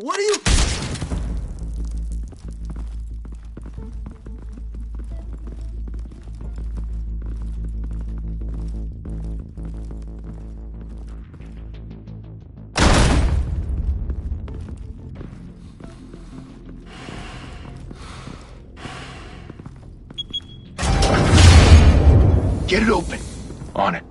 What are you... Get it open. On it.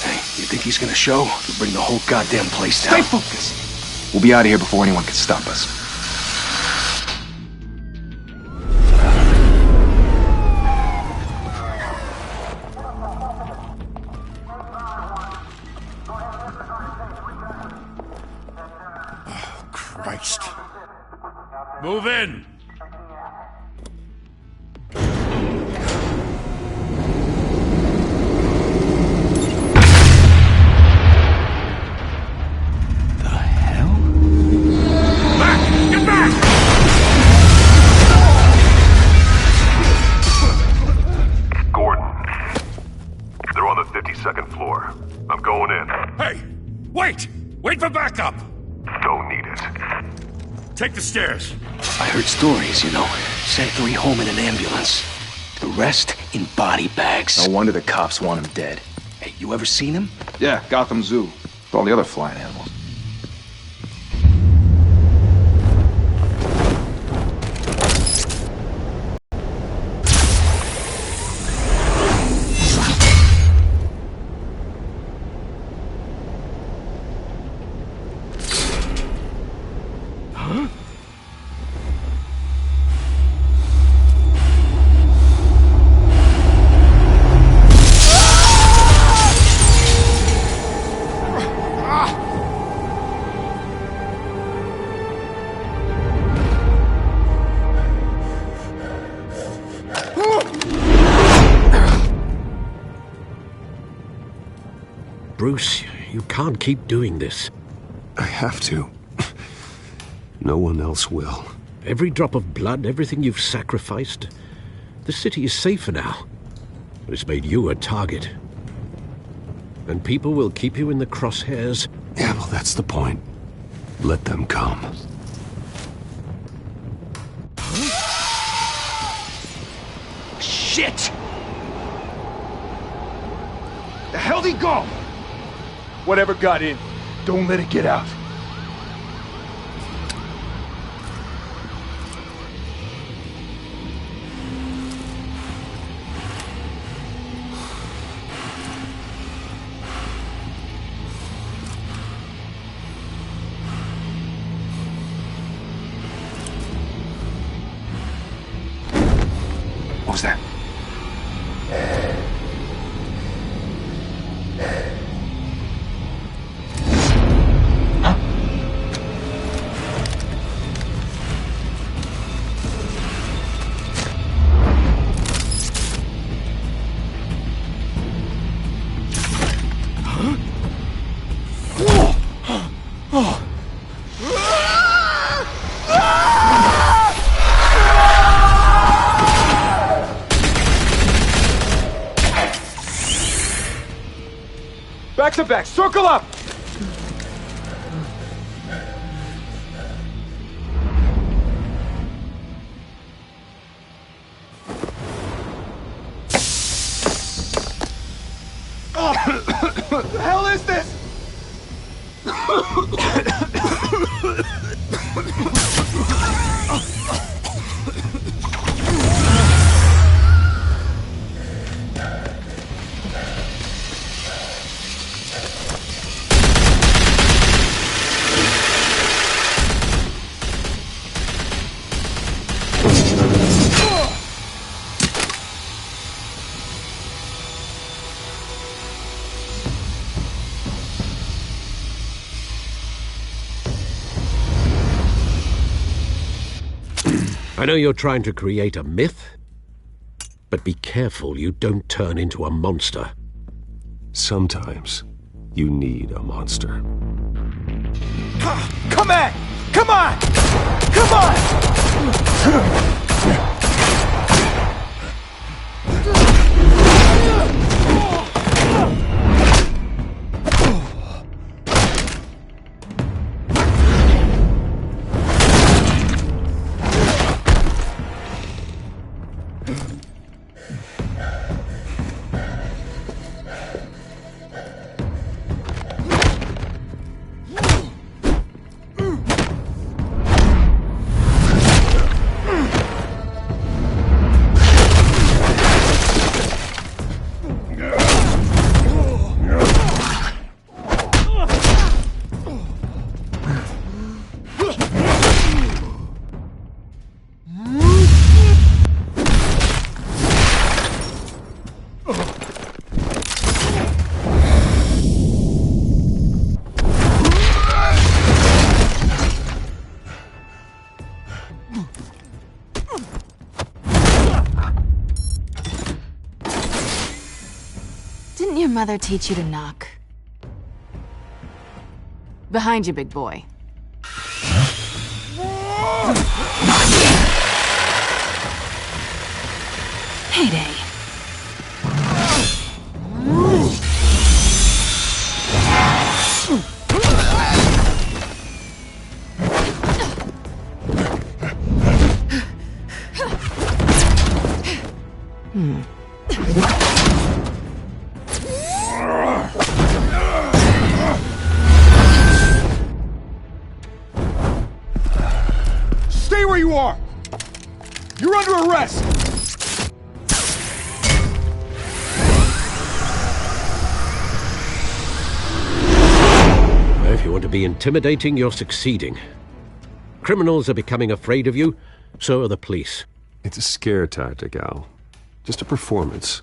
Hey, you think he's gonna show? We'll bring the whole goddamn place down. Stay focused. We'll be out of here before anyone can stop us. Oh, Christ. Move in! Wait for backup! Don't need it. Take the stairs. I heard stories, you know. Sent 3 home in an ambulance. The rest in body bags. No wonder the cops want him dead. Hey, you ever seen him? Yeah, Gotham Zoo. With all the other flying animals. Bruce, you can't keep doing this. I have to. No one else will. Every drop of blood, everything you've sacrificed. The city is safer now. But it's made you a target. And people will keep you in the crosshairs. Yeah, well, that's the point. Let them come. Shit! The hell'd he go? Whatever got in, don't let it get out. What was that? Back to back, circle up! What the hell is this? I know you're trying to create a myth, but be careful you don't turn into a monster. Sometimes you need a monster. Come on! Come on! Come on! mother teach you to knock? Behind you, big boy. Heyday. Stay where you are! You're under arrest! If you want to be intimidating, you're succeeding. Criminals are becoming afraid of you, so are the police. It's a scare tactic, Al. Just a performance.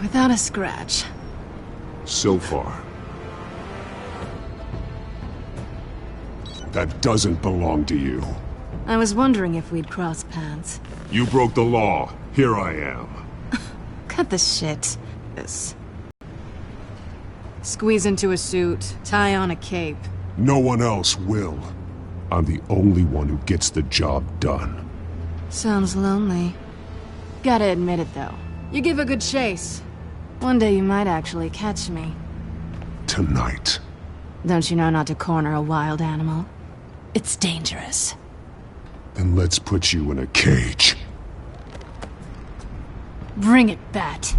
Without a scratch. So far. That doesn't belong to you. I was wondering if we'd cross paths. You broke the law. Here I am. Cut the shit. This. Squeeze into a suit, tie on a cape. No one else will. I'm the only one who gets the job done. Sounds lonely. Gotta admit it, though. You give a good chase. One day you might actually catch me. Tonight. Don't you know not to corner a wild animal? It's dangerous. Then let's put you in a cage. Bring it, Bat.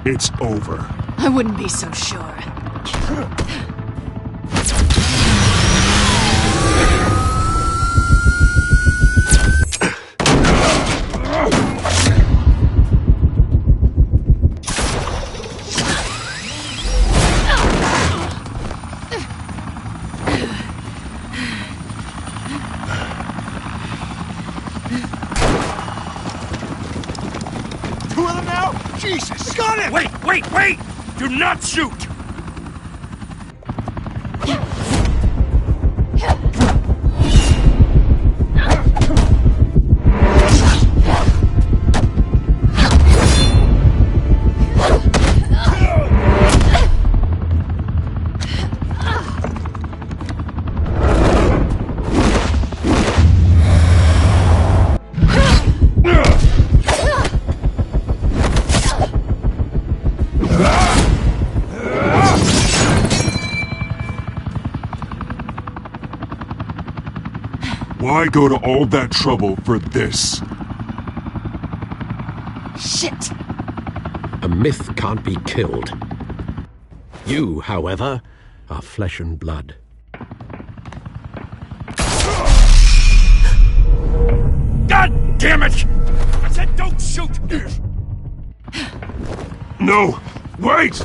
It's over. I wouldn't be so sure. Two of them now? Jesus! Got it! Wait! Do not shoot! Why go to all that trouble for this? Shit! A myth can't be killed. You, however, are flesh and blood. God damn it! I said don't shoot! No! Wait!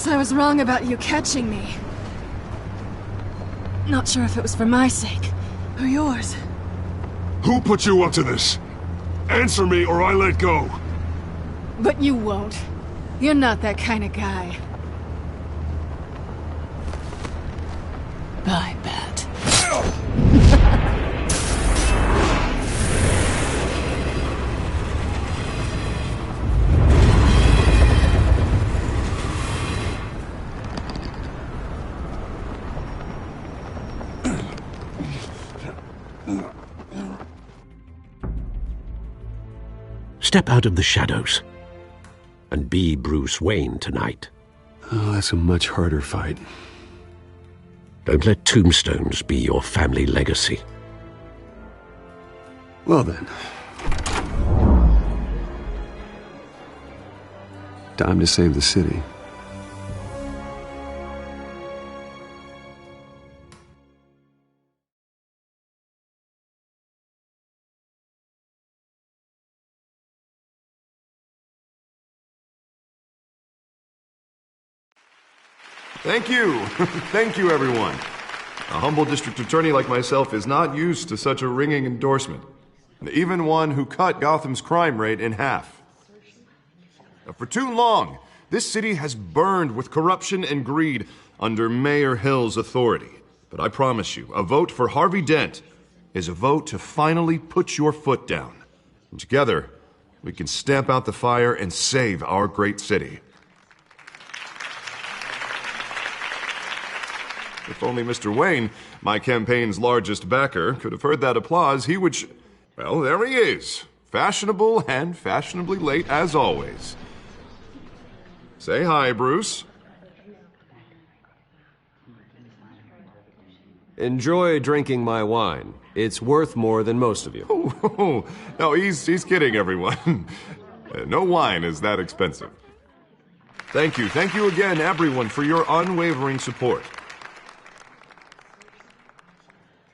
Guess I was wrong about you catching me. Not sure if it was for my sake, or yours. Who put you up to this? Answer me or I let go. But you won't. You're not that kind of guy. I bet. Step out of the shadows and be Bruce Wayne tonight. Oh, that's a much harder fight. Don't let tombstones be your family legacy. Well then. Time to save the city. Thank you. Thank you, everyone. A humble district attorney like myself is not used to such a ringing endorsement. Even one who cut Gotham's crime rate in half. For too long, this city has burned with corruption and greed under Mayor Hill's authority. But I promise you, a vote for Harvey Dent is a vote to finally put your foot down. And together, we can stamp out the fire and save our great city. If only Mr. Wayne, my campaign's largest backer, could have heard that applause, he would well, there he is. Fashionable and fashionably late as always. Say hi, Bruce. Enjoy drinking my wine. It's worth more than most of you. Oh, no, he's kidding, everyone. No wine is that expensive. Thank you again, everyone, for your unwavering support.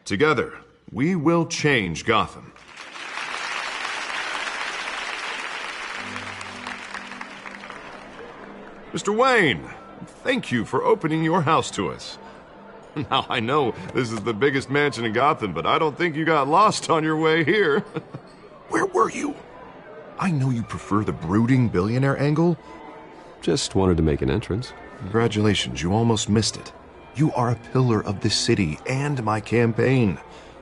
Together, we will change Gotham. Mr. Wayne, thank you for opening your house to us. Now, I know this is the biggest mansion in Gotham, but I don't think you got lost on your way here. Where were you? I know you prefer the brooding billionaire angle. Just wanted to make an entrance. Congratulations, you almost missed it. You are a pillar of this city and my campaign.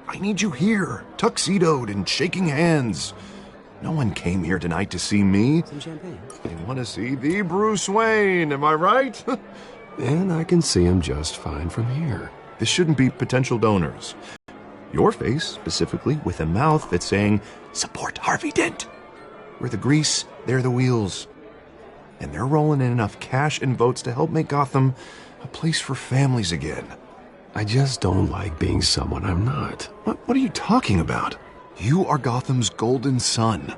I need you here, tuxedoed and shaking hands. No one came here tonight to see me. Some champagne. They want to see the Bruce Wayne, am I right? And I can see him just fine from here. This shouldn't be potential donors. Your face, specifically, with a mouth that's saying, support Harvey Dent. We're the grease, they're the wheels. And they're rolling in enough cash and votes to help make Gotham a place for families again. I just don't like being someone I'm not. What are you talking about? You are Gotham's golden sun.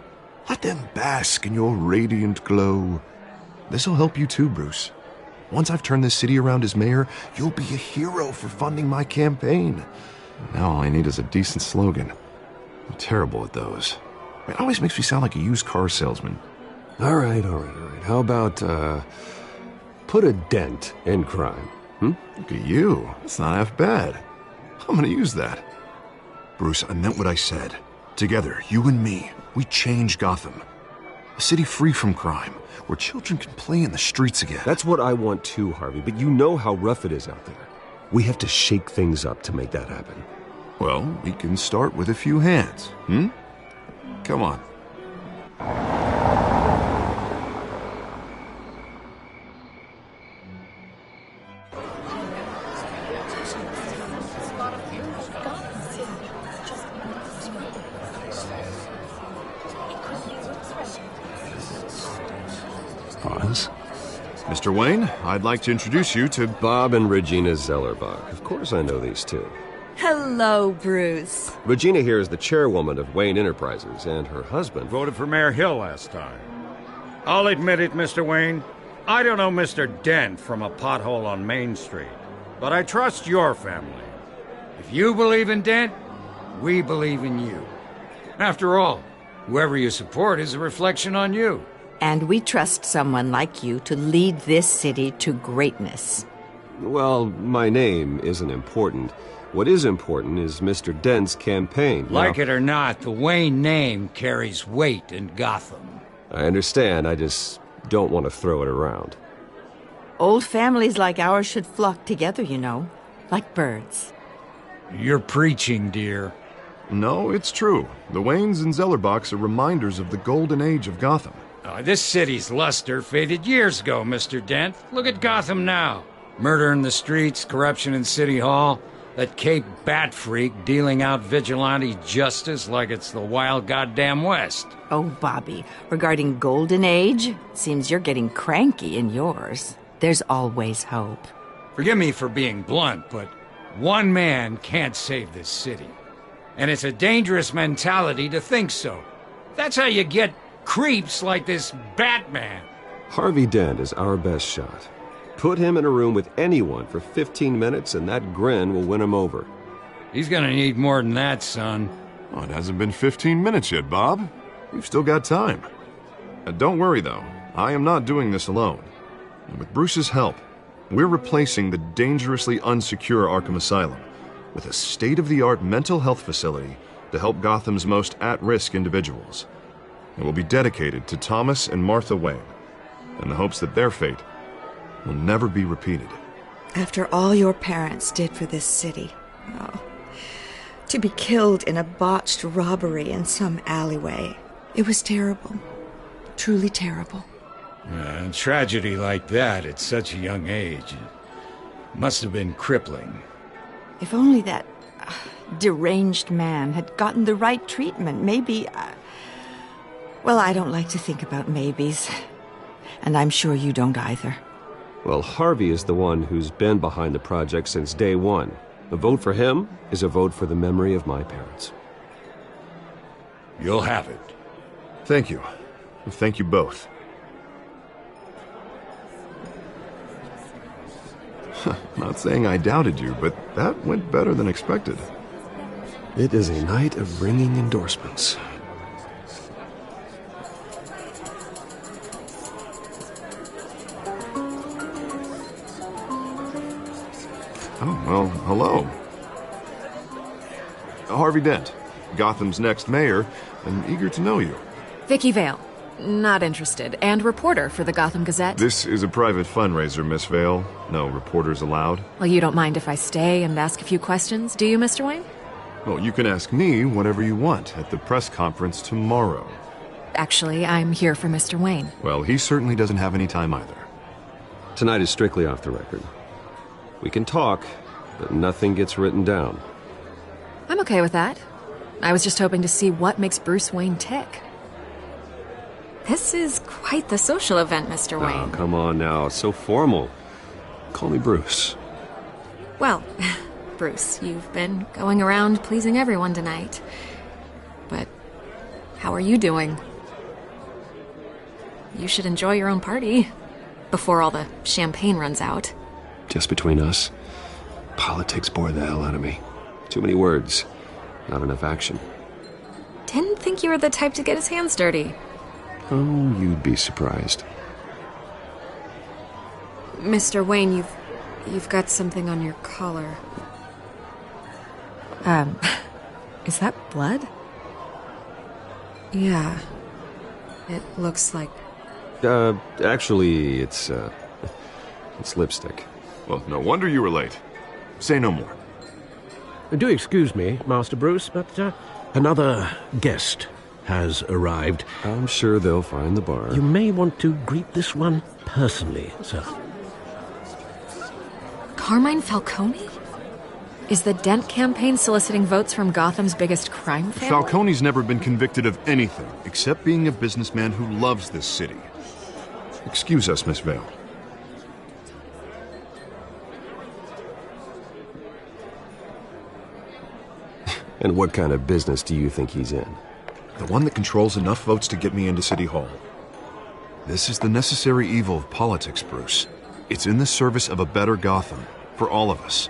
Let them bask in your radiant glow. This'll help you too, Bruce. Once I've turned this city around as mayor, you'll be a hero for funding my campaign. Now all I need is a decent slogan. I'm terrible at those. It always makes me sound like a used car salesman. All right. How about, put a dent in crime? Look at you. That's not half bad. I'm gonna use that. Bruce, I meant what I said. Together, you and me, we change Gotham. A city free from crime, where children can play in the streets again. That's what I want too, Harvey, but you know how rough it is out there. We have to shake things up to make that happen. Well, we can start with a few hands, Come on. Pause. Mr. Wayne, I'd like to introduce you to Bob and Regina Zellerbach. Of course I know these two. Hello, Bruce. Regina here is the chairwoman of Wayne Enterprises, and her husband... Voted for Mayor Hill last time. I'll admit it, Mr. Wayne. I don't know Mr. Dent from a pothole on Main Street, but I trust your family. If you believe in Dent, we believe in you. After all, whoever you support is a reflection on you. And we trust someone like you to lead this city to greatness. Well, my name isn't important. What is important is Mr. Dent's campaign. Like it or not, the Wayne name carries weight in Gotham. I understand, I just don't want to throw it around. Old families like ours should flock together, you know, like birds. You're preaching, dear. No, it's true. The Waynes and Zellerbachs are reminders of the golden age of Gotham. This city's luster faded years ago, Mr. Dent. Look at Gotham now. Murder in the streets, corruption in City Hall, that Cape Bat freak dealing out vigilante justice like it's the wild goddamn West. Oh, Bobby, regarding Golden Age, seems you're getting cranky in yours. There's always hope. Forgive me for being blunt, but one man can't save this city. And it's a dangerous mentality to think so. That's how you get creeps like this Batman. Harvey Dent is our best shot. Put him in a room with anyone for 15 minutes and that grin will win him over. He's gonna need more than that, son. Oh, it hasn't been 15 minutes yet, Bob. We've still got time. Don't worry, though. I am not doing this alone. And with Bruce's help, we're replacing the dangerously unsecure Arkham Asylum with a state-of-the-art mental health facility to help Gotham's most at-risk individuals. It will be dedicated to Thomas and Martha Wayne, in the hopes that their fate will never be repeated. After all your parents did for this city, to be killed in a botched robbery in some alleyway, it was terrible. Truly terrible. A tragedy like that at such a young age must have been crippling. If only that deranged man had gotten the right treatment, maybe... Well, I don't like to think about maybes. And I'm sure you don't either. Well, Harvey is the one who's been behind the project since day one. A vote for him is a vote for the memory of my parents. You'll have it. Thank you. Thank you both. Not saying I doubted you, but that went better than expected. It is a night of ringing endorsements. Oh, well, hello. Harvey Dent, Gotham's next mayor, and eager to know you. Vicky Vale. Not interested. And reporter for the Gotham Gazette. This is a private fundraiser, Miss Vale. No reporters allowed. Well, you don't mind if I stay and ask a few questions, do you, Mr. Wayne? Well, you can ask me whatever you want at the press conference tomorrow. Actually, I'm here for Mr. Wayne. Well, he certainly doesn't have any time either. Tonight is strictly off the record. We can talk, but nothing gets written down. I'm okay with that. I was just hoping to see what makes Bruce Wayne tick. This is quite the social event, Mr. Wayne. Oh, come on now. It's so formal. Call me Bruce. Well, Bruce, you've been going around pleasing everyone tonight. But how are you doing? You should enjoy your own party before all the champagne runs out. Just between us, politics bore the hell out of me. Too many words, not enough action. Didn't think you were the type to get his hands dirty. Oh, you'd be surprised. Mr. Wayne, you've got something on your collar. Is that blood? Yeah. It looks like... Actually, it's lipstick. Well, no wonder you were late. Say no more. Do excuse me, Master Bruce, but another guest has arrived. I'm sure they'll find the bar. You may want to greet this one personally, sir. Carmine Falcone? Is the Dent campaign soliciting votes from Gotham's biggest crime family? Falcone's never been convicted of anything except being a businessman who loves this city. Excuse us, Miss Vale. And what kind of business do you think he's in? The one that controls enough votes to get me into City Hall. This is the necessary evil of politics, Bruce. It's in the service of a better Gotham, for all of us.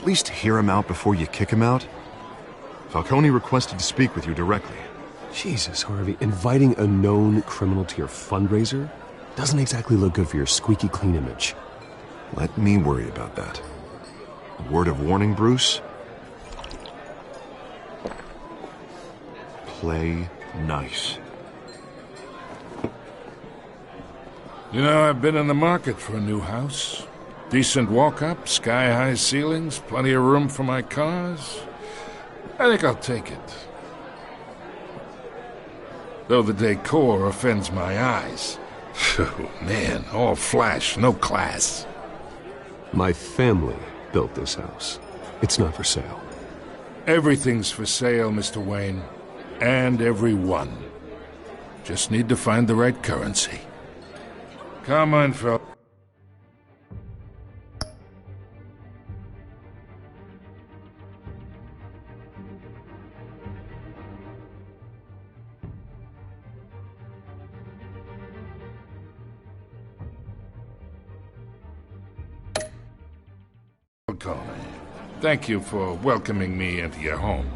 least hear him out before you kick him out? Falcone requested to speak with you directly. Jesus, Harvey, inviting a known criminal to your fundraiser doesn't exactly look good for your squeaky clean image. Let me worry about that. A word of warning, Bruce? Play nice. You know, I've been in the market for a new house. Decent walk-up, sky-high ceilings, plenty of room for my cars. I think I'll take it. Though the decor offends my eyes. Oh, man, all flash, no class. My family built this house. It's not for sale. Everything's for sale, Mr. Wayne. And everyone. Just need to find the right currency. Come on, Phil. Falcone, thank you for welcoming me into your home.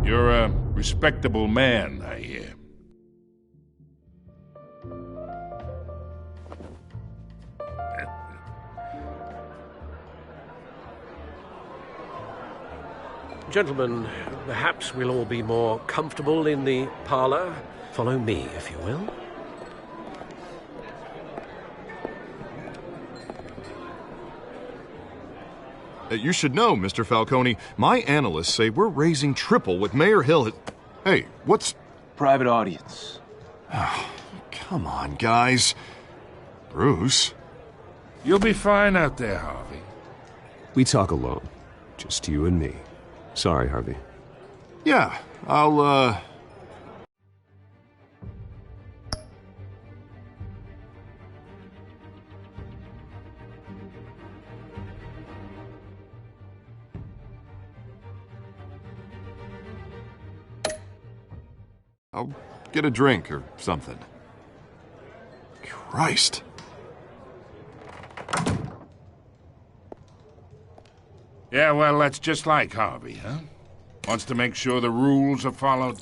You're a respectable man, I hear. Gentlemen, perhaps we'll all be more comfortable in the parlor. Follow me, if you will. You should know, Mr. Falcone, my analysts say we're raising triple what Mayor Hill had... Hey, what's... Private audience. Come on, guys. Bruce? You'll be fine out there, Harvey. We talk alone. Just you and me. Sorry, Harvey. Yeah, I'll get a drink or something. Christ. Yeah, well, that's just like Harvey, huh? Wants to make sure the rules are followed.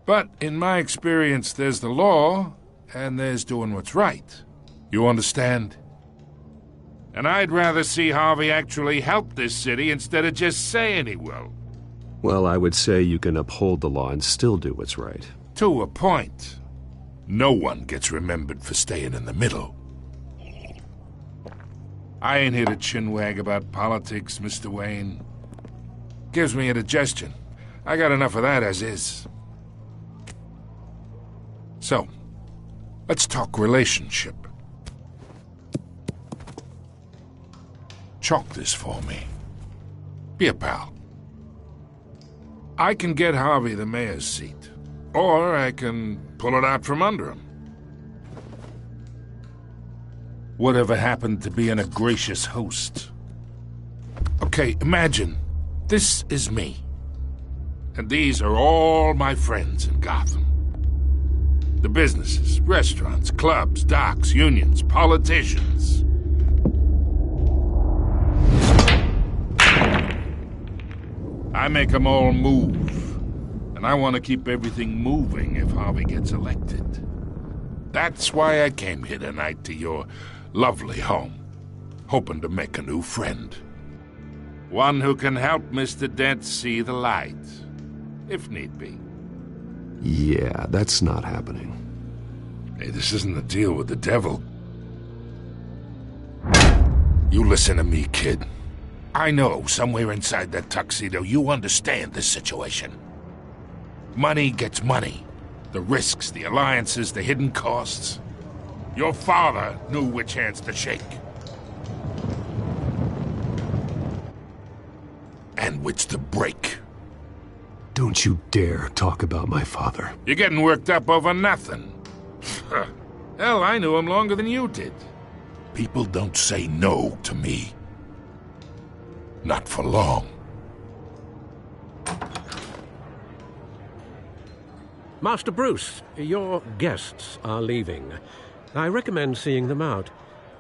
But in my experience, there's the law, and there's doing what's right. You understand? And I'd rather see Harvey actually help this city instead of just saying he will. Well, I would say you can uphold the law and still do what's right. To a point. No one gets remembered for staying in the middle. I ain't here to chinwag about politics, Mr. Wayne. Gives me indigestion. I got enough of that as is. So, let's talk relationship. Chalk this for me. Be a pal. I can get Harvey the mayor's seat, or I can pull it out from under him. Whatever happened to being a gracious host? Okay, imagine, this is me. And these are all my friends in Gotham. The businesses, restaurants, clubs, docks, unions, politicians. I make them all move. And I want to keep everything moving if Harvey gets elected. That's why I came here tonight to your lovely home, hoping to make a new friend. One who can help Mr. Dent see the light, if need be. Yeah, that's not happening. Hey, this isn't a deal with the devil. You listen to me, kid. I know somewhere inside that tuxedo you understand this situation. Money gets money. The risks, the alliances, the hidden costs. Your father knew which hands to shake. And which to break. Don't you dare talk about my father. You're getting worked up over nothing. Hell, I knew him longer than you did. People don't say no to me. Not for long. Master Bruce, your guests are leaving. I recommend seeing them out.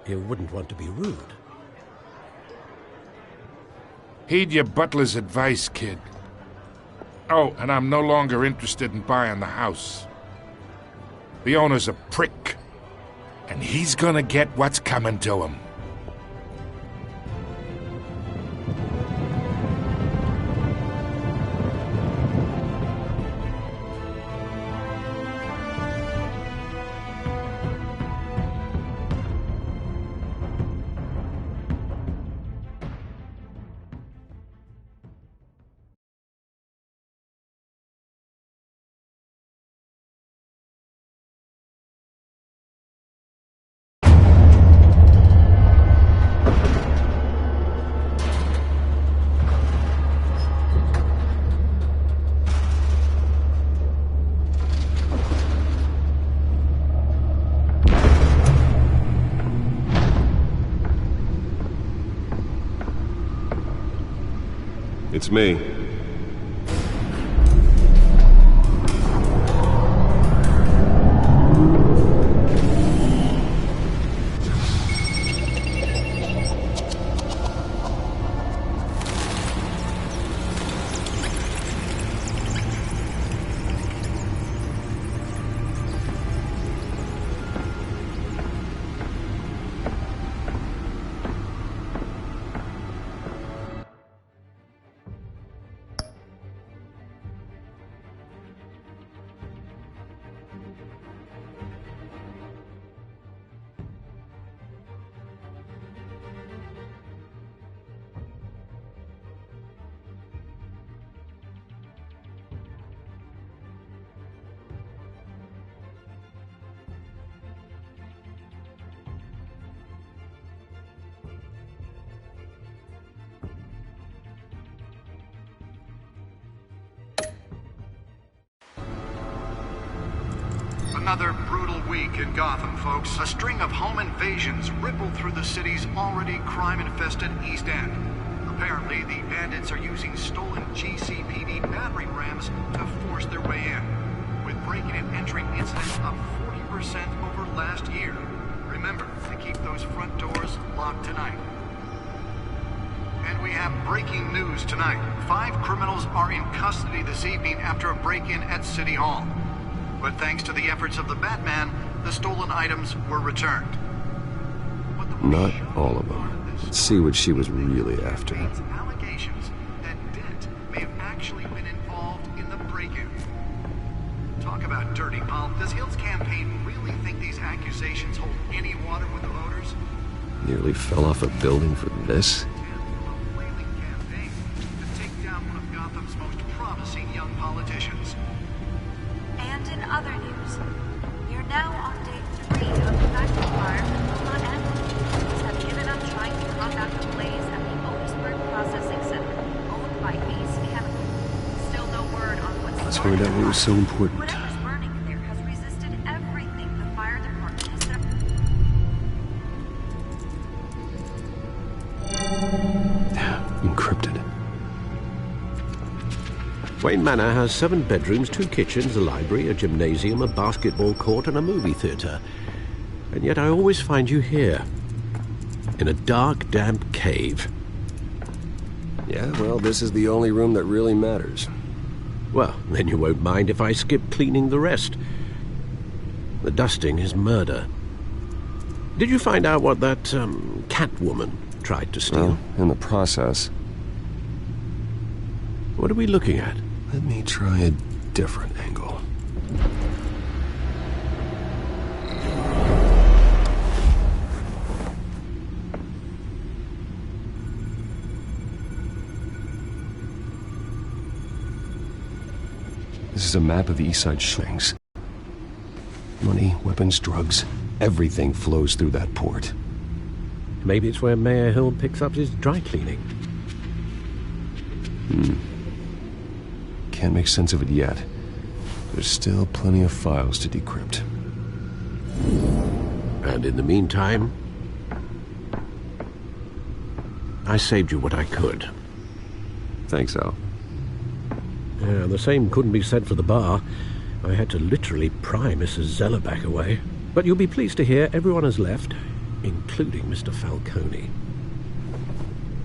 You wouldn't want to be rude. Heed your butler's advice, kid. Oh, and I'm no longer interested in buying the house. The owner's a prick, and he's gonna get what's coming to him. It's me. Another brutal week in Gotham, folks. A string of home invasions rippled through the city's already crime-infested East End. Apparently, the bandits are using stolen GCPD battering rams to force their way in, with breaking and entering incidents up 40% over last year. Remember to keep those front doors locked tonight. And we have breaking news tonight. 5 criminals are in custody this evening after a break-in at City Hall. But thanks to the efforts of the Batman, the stolen items were returned. Not all of them. Let's see what she was really after. Allegations that Dent may have actually been involved in the break-in. Talk about dirty Paul. Does Hill's campaign really think these accusations hold any water with the voters? Nearly fell off a building for this? A flailing campaign to take down one of Gotham's most promising young politicians. And in other news, we are now on day 3 of the factory fire that will not end. Police have given up trying to combat the blaze at the Otisburg Processing Center, owned by Ace Chemical. Still no word on what's Let's find out what was so important. Whatever's burning in there has resisted everything the fire department has done. Encrypted. Wayne Manor has 7 bedrooms, 2 kitchens, a library, a gymnasium, a basketball court, and a movie theatre. And yet I always find you here, in a dark, damp cave. Yeah, well, this is the only room that really matters. Well, then you won't mind if I skip cleaning the rest. The dusting is murder. Did you find out what that, Catwoman tried to steal? Well, in the process. What are we looking at? Let me try a different angle. This is a map of the East Side Shings. Money, weapons, drugs, everything flows through that port. Maybe it's where Mayor Hill picks up his dry cleaning. Can't make sense of it yet. There's still plenty of files to decrypt. And in the meantime, I saved you what I could. Thanks, Al. Yeah, the same couldn't be said for the bar. I had to literally pry Mrs. Zellerback away. But you'll be pleased to hear everyone has left, including Mr. Falcone.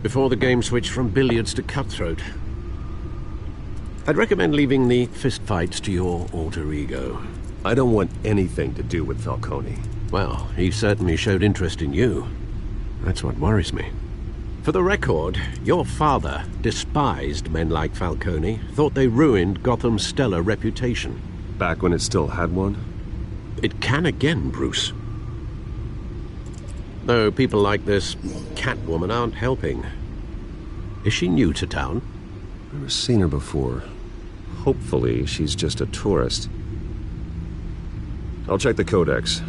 Before the game switched from billiards to cutthroat. I'd recommend leaving the fistfights to your alter ego. I don't want anything to do with Falcone. Well, he certainly showed interest in you. That's what worries me. For the record, your father despised men like Falcone, thought they ruined Gotham's stellar reputation. Back when it still had one? It can again, Bruce. Though people like this Catwoman aren't helping. Is she new to town? Never seen her before. Hopefully, she's just a tourist. I'll check the codex.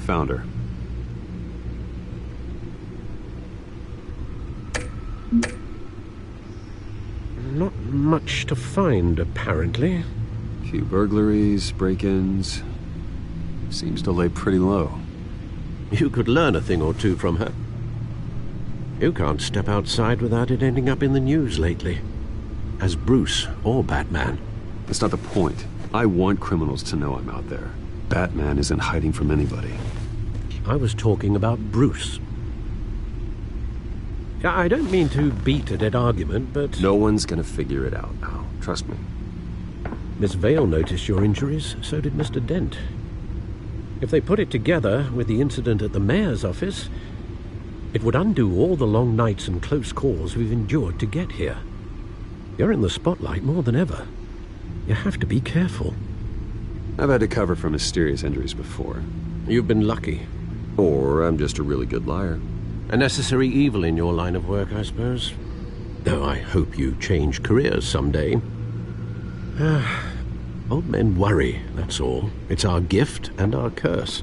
Found her. Not much to find, apparently. Few burglaries, break-ins. Seems to lay pretty low. You could learn a thing or two from her. You can't step outside without it ending up in the news lately. As Bruce or Batman. That's not the point. I want criminals to know I'm out there. Batman isn't hiding from anybody. I was talking about Bruce. I don't mean to beat a dead argument, but... No one's gonna figure it out now. Trust me. Miss Vale noticed your injuries, so did Mr. Dent. If they put it together with the incident at the mayor's office, it would undo all the long nights and close calls we've endured to get here. You're in the spotlight more than ever. You have to be careful. I've had to cover for mysterious injuries before. You've been lucky. Or I'm just a really good liar. A necessary evil in your line of work, I suppose. Though I hope you change careers someday. Old men worry, that's all. It's our gift and our curse.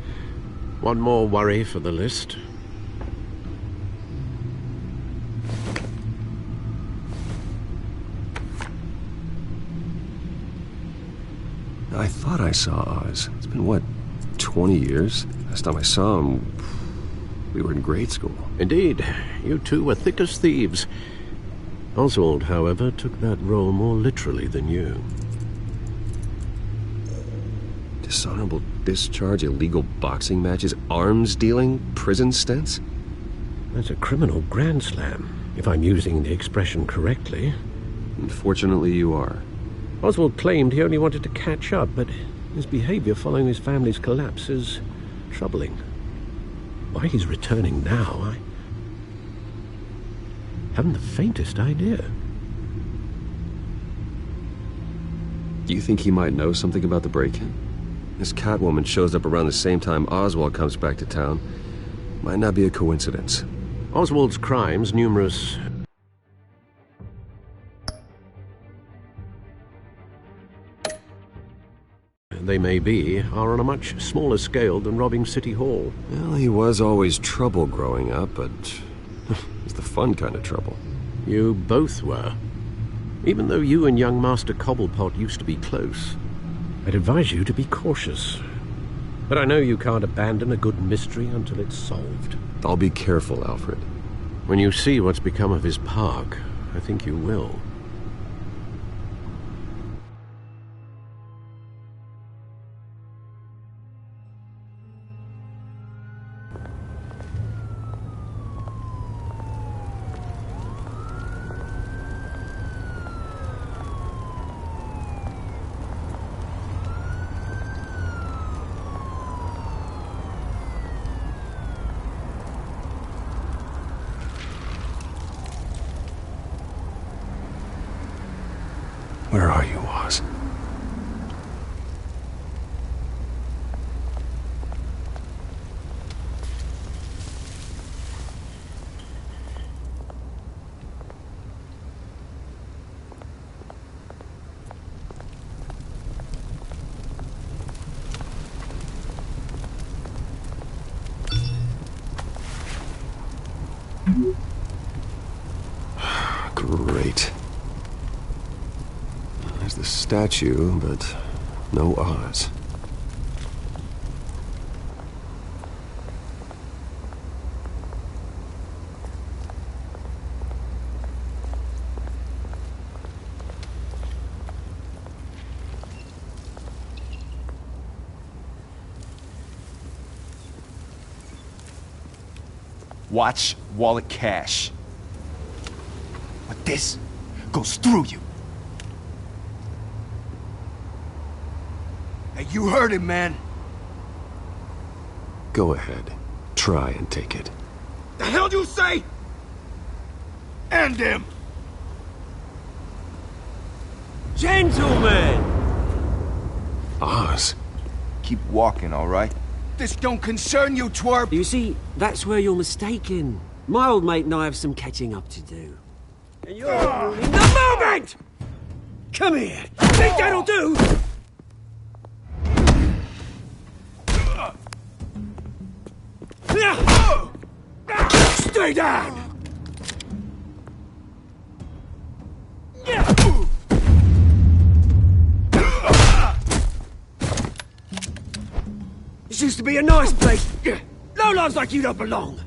One more worry for the list. I thought I saw Oz. It's been, what, 20 years? Last time I saw him, we were in grade school. Indeed. You two were thick as thieves. Oswald, however, took that role more literally than you. Dishonorable discharge, illegal boxing matches, arms dealing, prison stints? That's a criminal grand slam, if I'm using the expression correctly. Unfortunately, you are. Oswald claimed he only wanted to catch up, but his behavior following his family's collapse is troubling. Why he's returning now, I haven't the faintest idea. Do you think he might know something about the break-in? This Catwoman shows up around the same time Oswald comes back to town. Might not be a coincidence. Oswald's crimes, numerous... they may be, are on a much smaller scale than robbing City Hall. Well, he was always trouble growing up, but it's the fun kind of trouble. You both were. Even though you and young Master Cobblepot used to be close, I'd advise you to be cautious. But I know you can't abandon a good mystery until it's solved. I'll be careful, Alfred. When you see what's become of his park, I think you will. Where are you, Oz? Great. There's the statue, but no Oz. Watch wallet cash. But this goes through you. Hey, you heard him, man. Go ahead. Try and take it. The hell do you say? End him! Gentlemen! Oz. Keep walking, all right? This don't concern you, twerp! You see, that's where you're mistaken. My old mate and I have some catching up to do. And you're ruining the moment! Come here! Think that'll do? Stay down! This used to be a nice place. Lowlifes like you don't belong.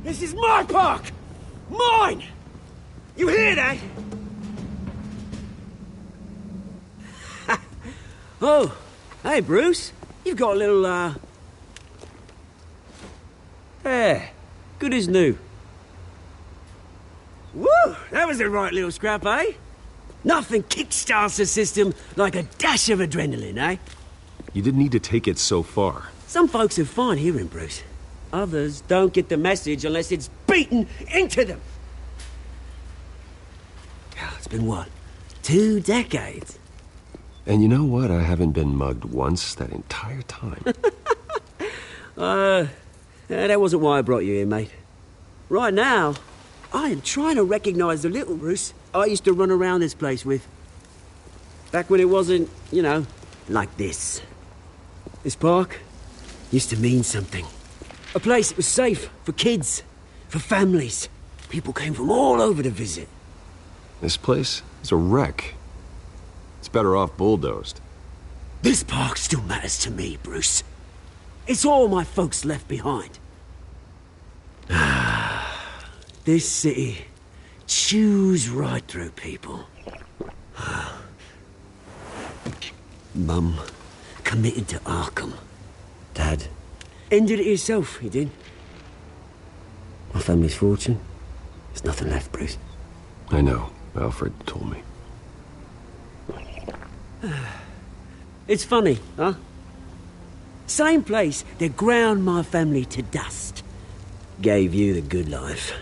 This is my park! Mine! You hear that? Oh, hey, Bruce. You've got a little, hair. Good as new. Woo! That was a right little scrap, eh? Nothing kickstarts the system like a dash of adrenaline, eh? You didn't need to take it so far. Some folks are fine hearing, Bruce. Others don't get the message unless it's beaten into them. It's been, what, 2 decades? And you know what? I haven't been mugged once that entire time. That wasn't why I brought you here, mate. Right now, I am trying to recognize the little Bruce I used to run around this place with. Back when it wasn't, you know, like this. This park used to mean something. A place that was safe for kids, for families. People came from all over to visit. This place is a wreck. It's better off bulldozed. This park still matters to me, Bruce. It's all my folks left behind. This city chews right through people. Mum committed to Arkham. Dad ended it himself, he did. My family's fortune, there's nothing left, Bruce. I know. Alfred told me. It's funny, huh? Same place that ground my family to dust. Gave you the good life.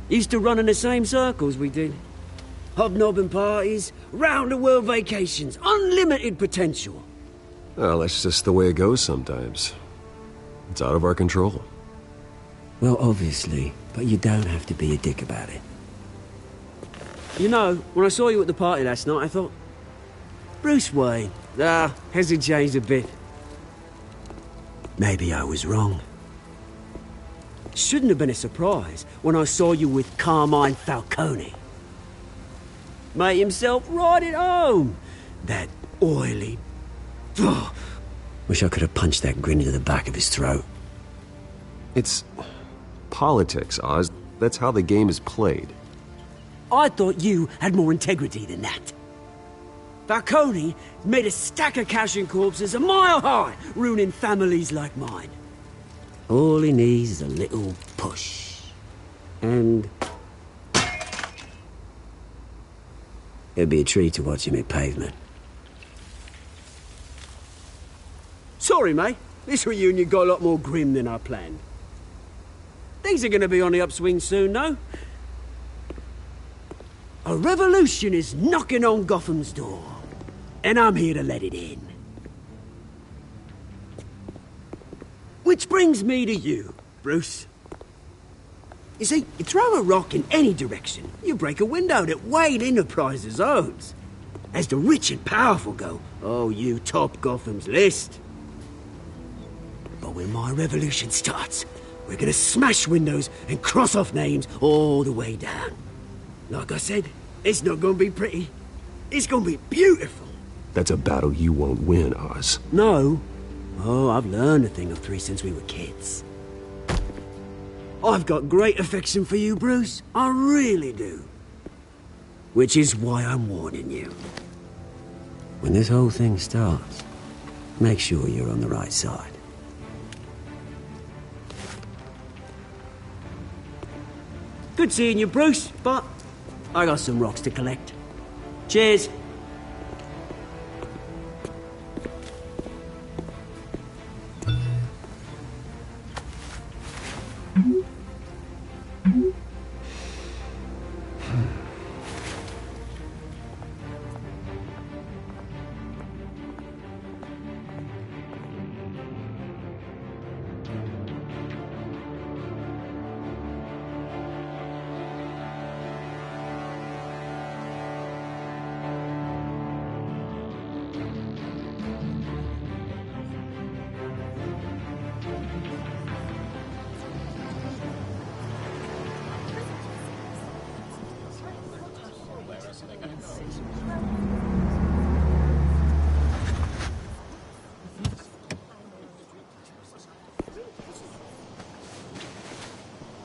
Used to run in the same circles we did. Hobnobbing parties, round-the-world vacations, unlimited potential. Well, that's just the way it goes sometimes. It's out of our control. Well, obviously, but you don't have to be a dick about it. You know, when I saw you at the party last night, I thought, Bruce Wayne, hasn't changed a bit. Maybe I was wrong. Shouldn't have been a surprise when I saw you with Carmine Falcone. Made himself right at home. That oily... Wish I could have punched that grin into the back of his throat. It's politics, Oz. That's how the game is played. I thought you had more integrity than that. Falcone made a stack of cash and corpses a mile high, ruining families like mine. All he needs is a little push. And... it'd be a treat to watch him hit pavement. Sorry, mate. This reunion got a lot more grim than I planned. Things are gonna be on the upswing soon, though. A revolution is knocking on Gotham's door. And I'm here to let it in. Which brings me to you, Bruce. You see, you throw a rock in any direction, you break a window that Wayne Enterprises owns. As the rich and powerful go, oh, you top Gotham's list. But when my revolution starts, we're gonna smash windows and cross off names all the way down. Like I said, it's not gonna be pretty. It's gonna be beautiful. That's a battle you won't win, Oz. No. Oh, I've learned a thing or three since we were kids. I've got great affection for you, Bruce. I really do. Which is why I'm warning you. When this whole thing starts, make sure you're on the right side. Good seeing you, Bruce, but I got some rocks to collect. Cheers.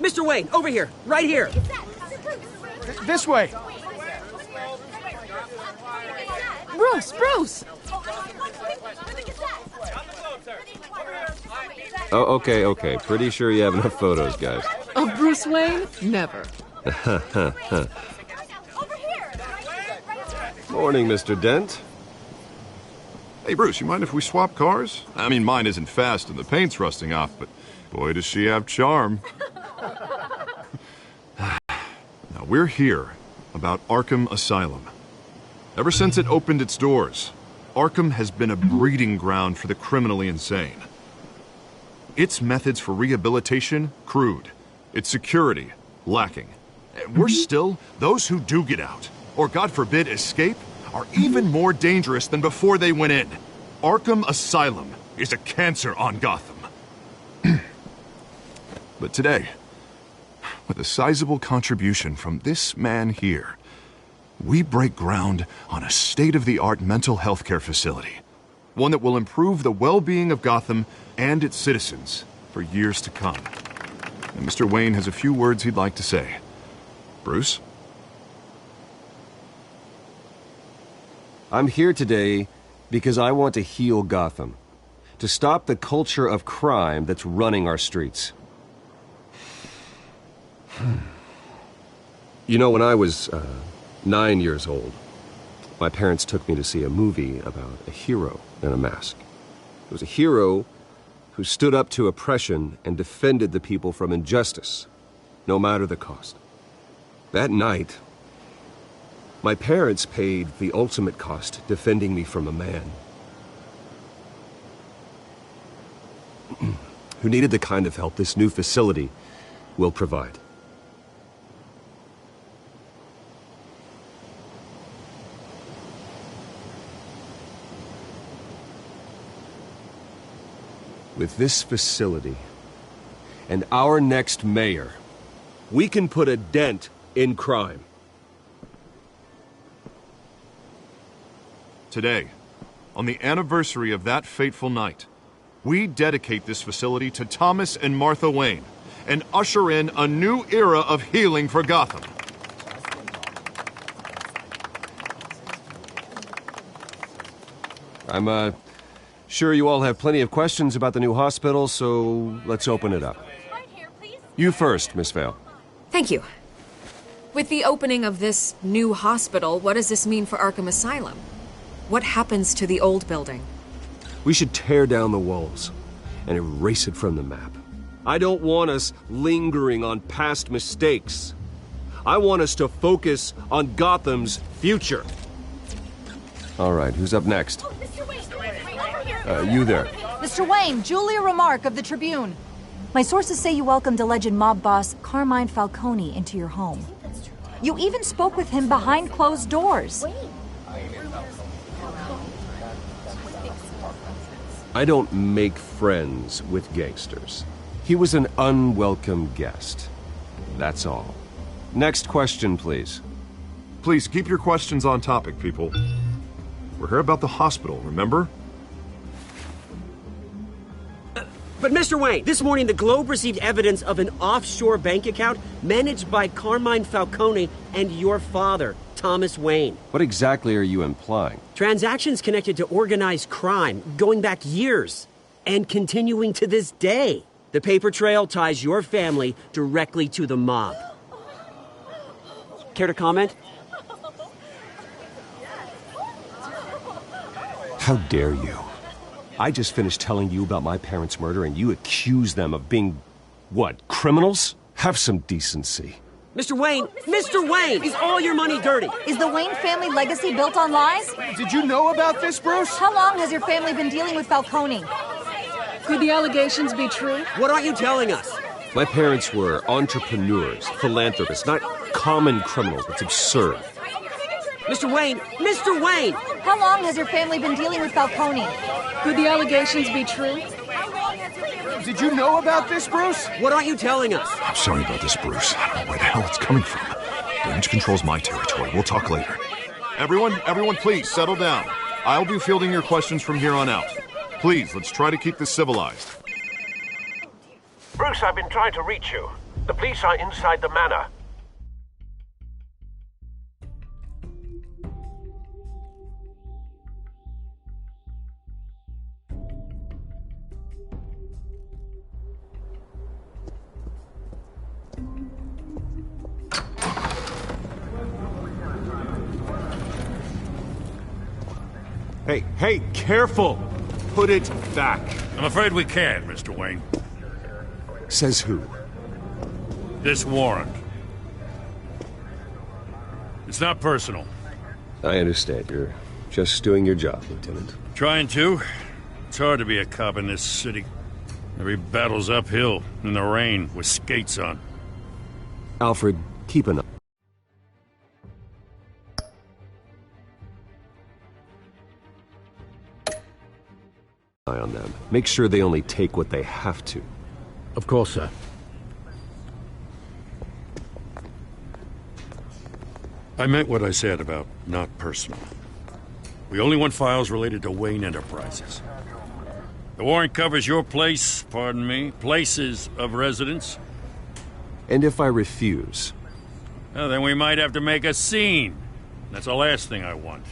Mr. Wayne, over here, right here. This way. Bruce! Oh, okay. Pretty sure you have enough photos, guys. Of Bruce Wayne? Never. Morning, Mr. Dent. Hey, Bruce, you mind if we swap cars? I mean, mine isn't fast and the paint's rusting off, but boy, does she have charm. Now, we're here about Arkham Asylum. Ever since it opened its doors, Arkham has been a breeding ground for the criminally insane. Its methods for rehabilitation, crude. Its security, lacking. Worse still, those who do get out, or God forbid escape, are even more dangerous than before they went in. Arkham Asylum is a cancer on Gotham. But today, with a sizable contribution from this man here, we break ground on a state-of-the-art mental health care facility. One that will improve the well-being of Gotham and its citizens for years to come. And Mr. Wayne has a few words he'd like to say. Bruce? I'm here today because I want to heal Gotham. To stop the culture of crime that's running our streets. You know, when I was 9 years old, my parents took me to see a movie about a hero in a mask. It was a hero who stood up to oppression and defended the people from injustice, no matter the cost. That night, my parents paid the ultimate cost defending me from a man who needed the kind of help this new facility will provide. With this facility and our next mayor, we can put a dent in crime. Today, on the anniversary of that fateful night, we dedicate this facility to Thomas and Martha Wayne and usher in a new era of healing for Gotham. I'm sure you all have plenty of questions about the new hospital, so let's open it up. You first, Miss Vale. Thank you. With the opening of this new hospital, what does this mean for Arkham Asylum? What happens to the old building? We should tear down the walls and erase it from the map. I don't want us lingering on past mistakes. I want us to focus on Gotham's future. All right, who's up next? You there. Mr. Wayne, Julia Remark of the Tribune. My sources say you welcomed alleged mob boss Carmine Falcone into your home. You even spoke with him behind closed doors. I don't make friends with gangsters. He was an unwelcome guest. That's all. Next question, please. Please keep your questions on topic, people. We're here about the hospital, remember? But Mr. Wayne, this morning the Globe received evidence of an offshore bank account managed by Carmine Falcone and your father, Thomas Wayne. What exactly are you implying? Transactions connected to organized crime, going back years, and continuing to this day. The paper trail ties your family directly to the mob. Care to comment? How dare you? I just finished telling you about my parents' murder and you accuse them of being, what, criminals? Have some decency. Mr. Wayne, is all your money dirty? Is the Wayne family legacy built on lies? Did you know about this, Bruce? How long has your family been dealing with Falcone? Could the allegations be true? What aren't you telling us? My parents were entrepreneurs, philanthropists, not common criminals. It's absurd. Mr. Wayne! How long has your family been dealing with Falcone? Could the allegations be true? Did you know about this, Bruce? What aren't you telling us? I'm sorry about this, Bruce. I don't know where the hell it's coming from. Damage control's my territory. We'll talk later. Everyone, please, settle down. I'll be fielding your questions from here on out. Please, let's try to keep this civilized. Bruce, I've been trying to reach you. The police are inside the manor. Hey, careful! Put it back. I'm afraid we can't, Mr. Wayne. Says who? This warrant. It's not personal. I understand. You're just doing your job, Lieutenant. Trying to. It's hard to be a cop in this city. Every battle's uphill, in the rain, with skates on. Alfred, keep an eye on them. Make sure they only take what they have to. Of course, sir. I meant what I said about not personal. We only want files related to Wayne Enterprises. The warrant covers your place, pardon me, places of residence. And if I refuse? Well, then we might have to make a scene. That's the last thing I want.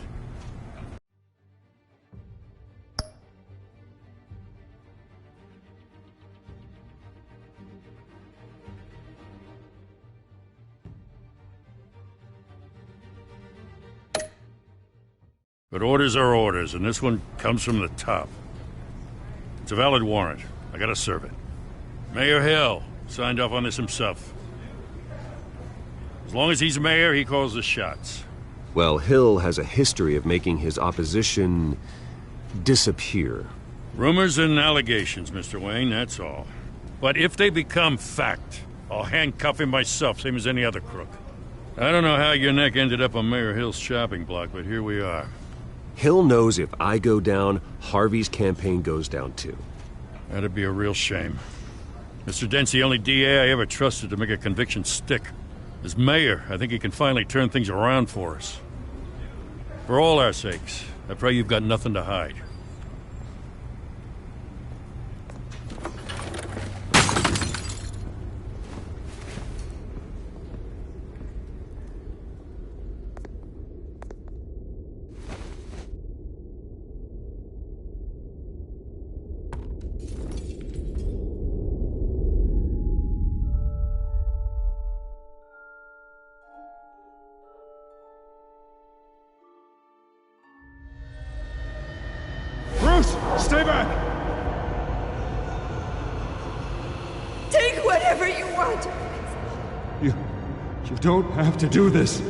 But orders are orders, and this one comes from the top. It's a valid warrant. I gotta serve it. Mayor Hill signed off on this himself. As long as he's mayor, he calls the shots. Well, Hill has a history of making his opposition disappear. Rumors and allegations, Mr. Wayne, that's all. But if they become fact, I'll handcuff him myself, same as any other crook. I don't know how your neck ended up on Mayor Hill's shopping block, but here we are. Hill knows if I go down, Harvey's campaign goes down too. That'd be a real shame. Mr. Dent's the only DA I ever trusted to make a conviction stick. As mayor, I think he can finally turn things around for us. For all our sakes, I pray you've got nothing to hide. Stay back! Take whatever you want! You don't have to do this.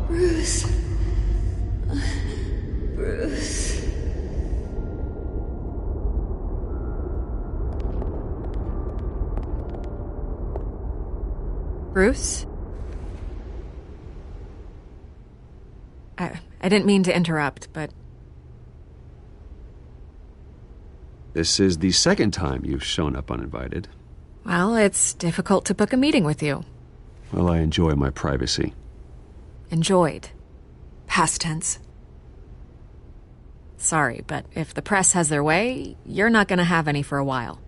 Bruce. Bruce. Bruce? I didn't mean to interrupt, but... This is the second time you've shown up uninvited. Well, it's difficult to book a meeting with you. Well, I enjoy my privacy. Enjoyed. Past tense. Sorry, but if the press has their way, you're not gonna have any for a while.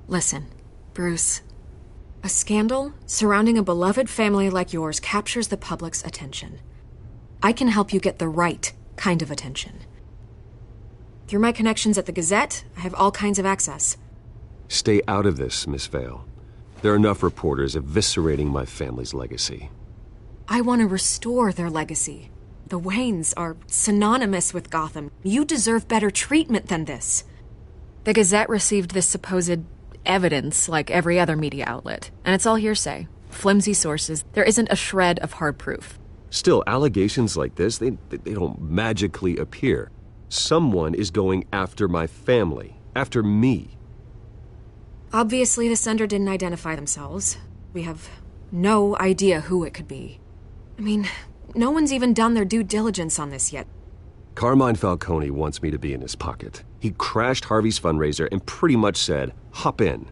Listen, Bruce. A scandal surrounding a beloved family like yours captures the public's attention. I can help you get the right kind of attention. Through my connections at the Gazette, I have all kinds of access. Stay out of this, Miss Vale. There are enough reporters eviscerating my family's legacy. I want to restore their legacy. The Waynes are synonymous with Gotham. You deserve better treatment than this. The Gazette received this supposed evidence like every other media outlet, and it's all hearsay. Flimsy sources. There isn't a shred of hard proof. Still, allegations like this, they don't magically appear. Someone is going after my family, after me. Obviously, the sender didn't identify themselves. We have no idea who it could be. I mean, no one's even done their due diligence on this yet. Carmine Falcone wants me to be in his pocket. He crashed Harvey's fundraiser and pretty much said, hop in.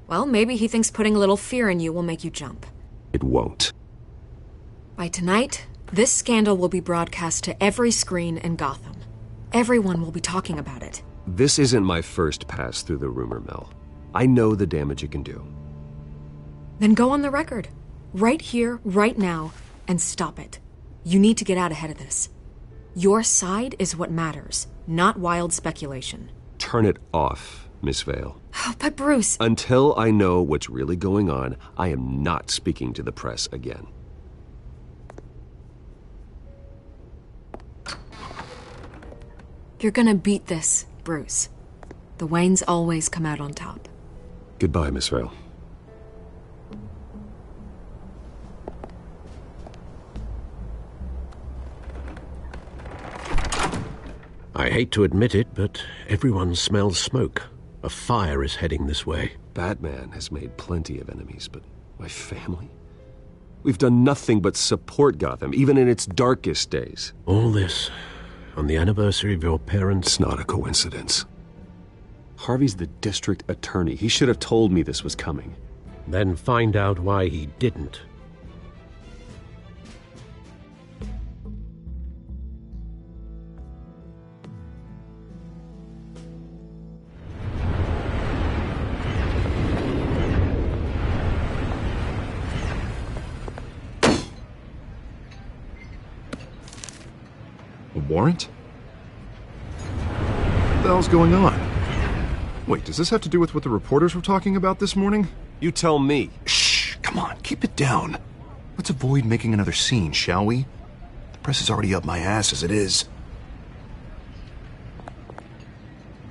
Well, maybe he thinks putting a little fear in you will make you jump. It won't. By tonight, this scandal will be broadcast to every screen in Gotham. Everyone will be talking about it. This isn't my first pass through the rumor mill. I know the damage it can do. Then go on the record. Right here, right now, and stop it. You need to get out ahead of this. Your side is what matters, not wild speculation. Turn it off, Miss Vale. Oh, but Bruce... Until I know what's really going on, I am not speaking to the press again. You're gonna beat this, Bruce. The Waynes always come out on top. Goodbye, Miss Vale. I hate to admit it, but everyone smells smoke. A fire is heading this way. Batman has made plenty of enemies, but my family? We've done nothing but support Gotham, even in its darkest days. All this on the anniversary of your parents'... It's not a coincidence. Harvey's the district attorney. He should have told me this was coming. Then find out why he didn't. A warrant? What the hell's going on? Wait, does this have to do with what the reporters were talking about this morning? You tell me. Shh, come on, keep it down. Let's avoid making another scene, shall we? The press is already up my ass as it is.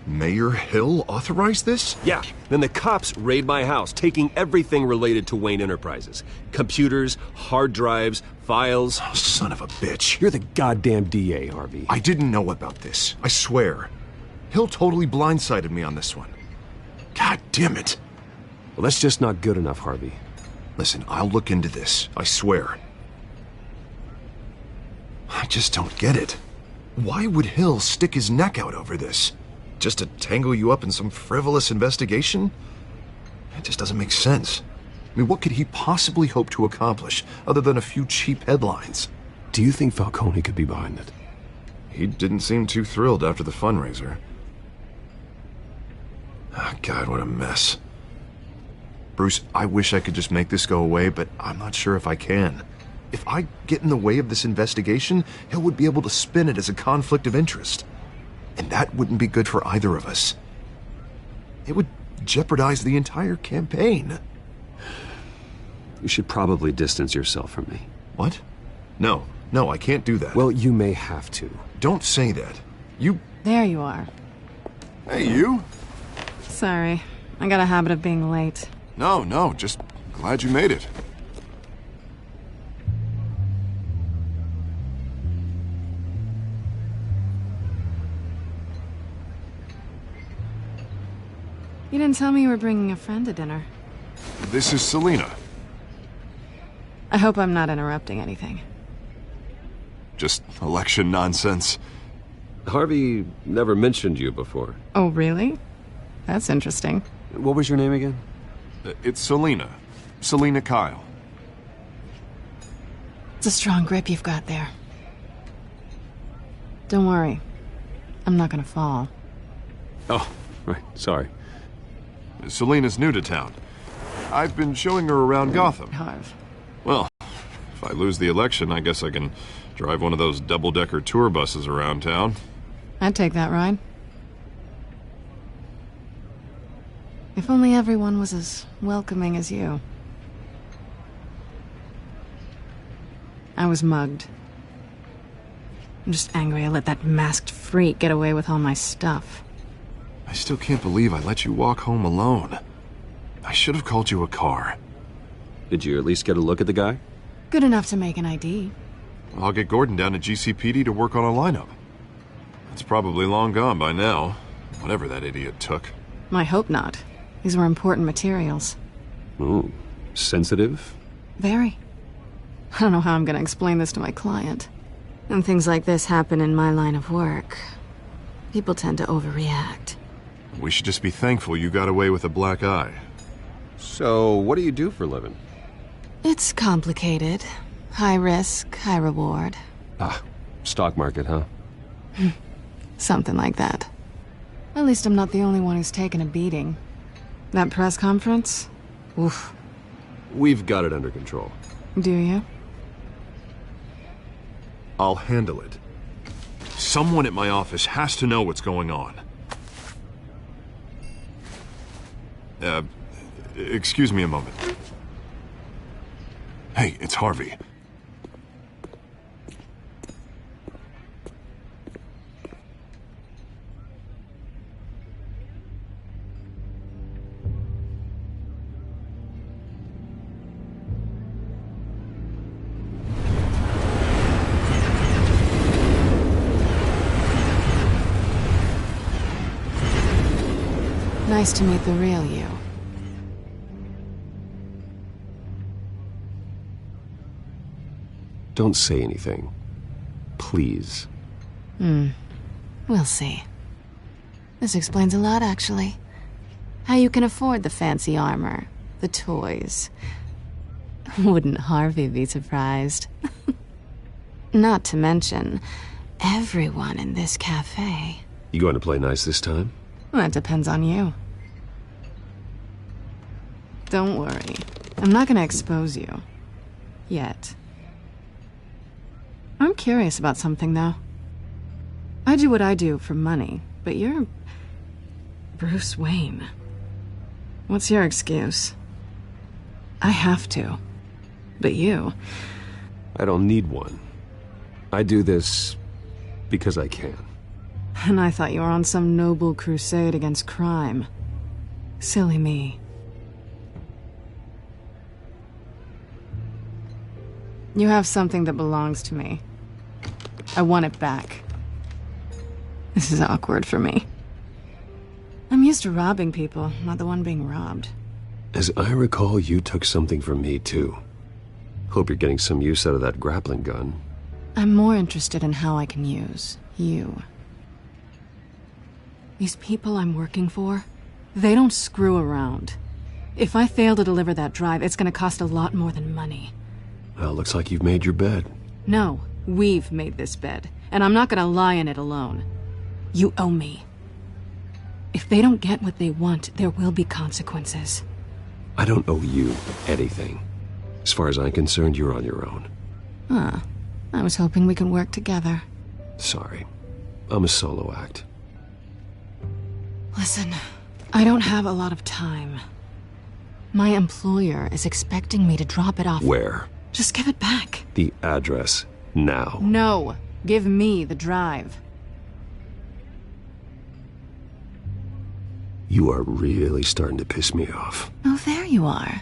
Mayor Hill authorized this? Yeah, then the cops raid my house, taking everything related to Wayne Enterprises. Computers, hard drives, files. Oh, son of a bitch. You're the goddamn DA, Harvey. I didn't know about this, I swear. Hill totally blindsided me on this one. God damn it. Well, that's just not good enough, Harvey. Listen, I'll look into this, I swear. I just don't get it. Why would Hill stick his neck out over this? Just to tangle you up in some frivolous investigation? It just doesn't make sense. I mean, what could he possibly hope to accomplish other than a few cheap headlines? Do you think Falcone could be behind it? He didn't seem too thrilled after the fundraiser. Oh, God, what a mess. Bruce, I wish I could just make this go away, but I'm not sure if I can. If I get in the way of this investigation, Hill would be able to spin it as a conflict of interest. And that wouldn't be good for either of us. It would jeopardize the entire campaign. You should probably distance yourself from me. What? No, I can't do that. Well, you may have to. Don't say that. You... There you are. Hey, you? Sorry. I got a habit of being late. No, just glad you made it. You didn't tell me you were bringing a friend to dinner. This is Selina. I hope I'm not interrupting anything. Just election nonsense. Harvey never mentioned you before. Oh, really? That's interesting. What was your name again? It's Selina. Selina Kyle. It's a strong grip you've got there. Don't worry. I'm not gonna fall. Oh, right. Sorry. Selena's new to town. I've been showing her around Gotham. Harv. Well, if I lose the election, I guess I can drive one of those double-decker tour buses around town. I'd take that ride. If only everyone was as welcoming as you. I was mugged. I'm just angry I let that masked freak get away with all my stuff. I still can't believe I let you walk home alone. I should have called you a car. Did you at least get a look at the guy? Good enough to make an ID. I'll get Gordon down to GCPD to work on a lineup. It's probably long gone by now, whatever that idiot took. I hope not. These were important materials. Ooh, sensitive? Very. I don't know how I'm gonna explain this to my client. When things like this happen in my line of work, people tend to overreact. We should just be thankful you got away with a black eye. So, what do you do for a living? It's complicated. High risk, high reward. Ah, stock market, huh? Something like that. At least I'm not the only one who's taken a beating. That press conference? Oof. We've got it under control. Do you? I'll handle it. Someone at my office has to know what's going on. Excuse me a moment. Hey, it's Harvey. Nice to meet the real you. Don't say anything. Please. We'll see. This explains a lot, actually. How you can afford the fancy armor, the toys. Wouldn't Harvey be surprised? Not to mention, everyone in this cafe. You going to play nice this time? Well, that depends on you. Don't worry. I'm not gonna expose you. Yet. I'm curious about something, though. I do what I do for money, but you're Bruce Wayne. What's your excuse? I have to. But you... I don't need one. I do this because I can. And I thought you were on some noble crusade against crime. Silly me. You have something that belongs to me. I want it back. This is awkward for me. I'm used to robbing people, not the one being robbed. As I recall, you took something from me, too. Hope you're getting some use out of that grappling gun. I'm more interested in how I can use you. These people I'm working for, they don't screw around. If I fail to deliver that drive, it's gonna cost a lot more than money. Well, looks like you've made your bed. No, we've made this bed, and I'm not gonna lie in it alone. You owe me. If they don't get what they want, there will be consequences. I don't owe you anything. As far as I'm concerned, you're on your own. Huh. I was hoping we could work together. Sorry. I'm a solo act. Listen, I don't have a lot of time. My employer is expecting me to drop it off. Where? Just give it back. The address, now. No. Give me the drive. You are really starting to piss me off. Oh, there you are.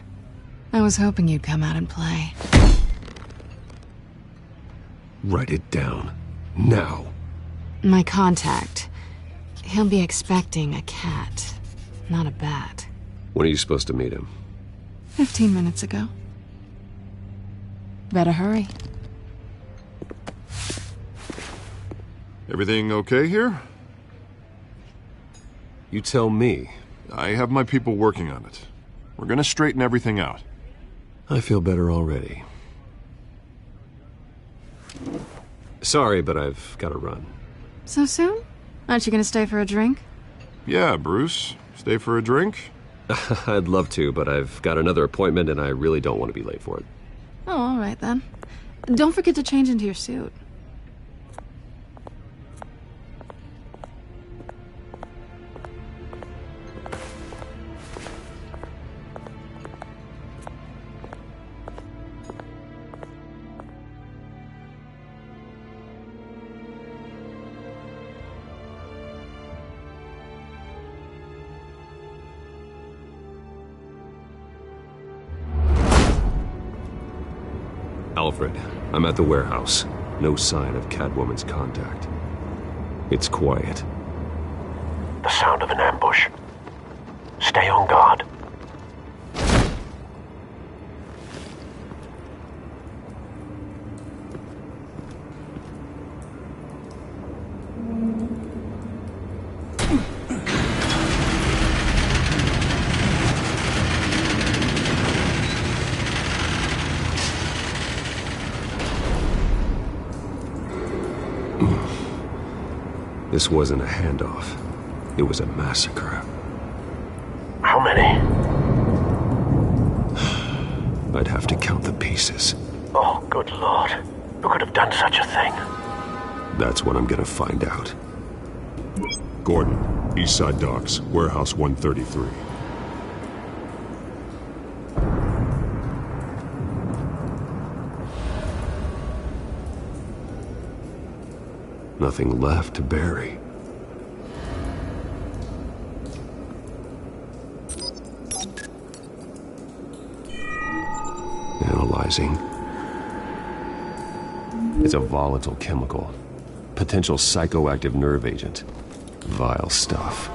I was hoping you'd come out and play. Write it down. Now. My contact. He'll be expecting a cat, not a bat. When are you supposed to meet him? 15 minutes ago. Better hurry. Everything okay here? You tell me. I have my people working on it. We're gonna straighten everything out. I feel better already. Sorry, but I've got to run. So soon? Aren't you gonna stay for a drink? Yeah, Bruce. Stay for a drink? I'd love to, but I've got another appointment and I really don't want to be late for it. Oh, all right then. Don't forget to change into your suit. Alfred, I'm at the warehouse. No sign of Catwoman's contact. It's quiet. The sound of an ambush. Stay on guard. This wasn't a handoff. It was a massacre. How many? I'd have to count the pieces. Oh, good Lord. Who could have done such a thing? That's what I'm gonna find out. Gordon, Eastside Docks, Warehouse 133. Nothing left to bury. Analyzing. It's a volatile chemical. Potential psychoactive nerve agent. Vile stuff.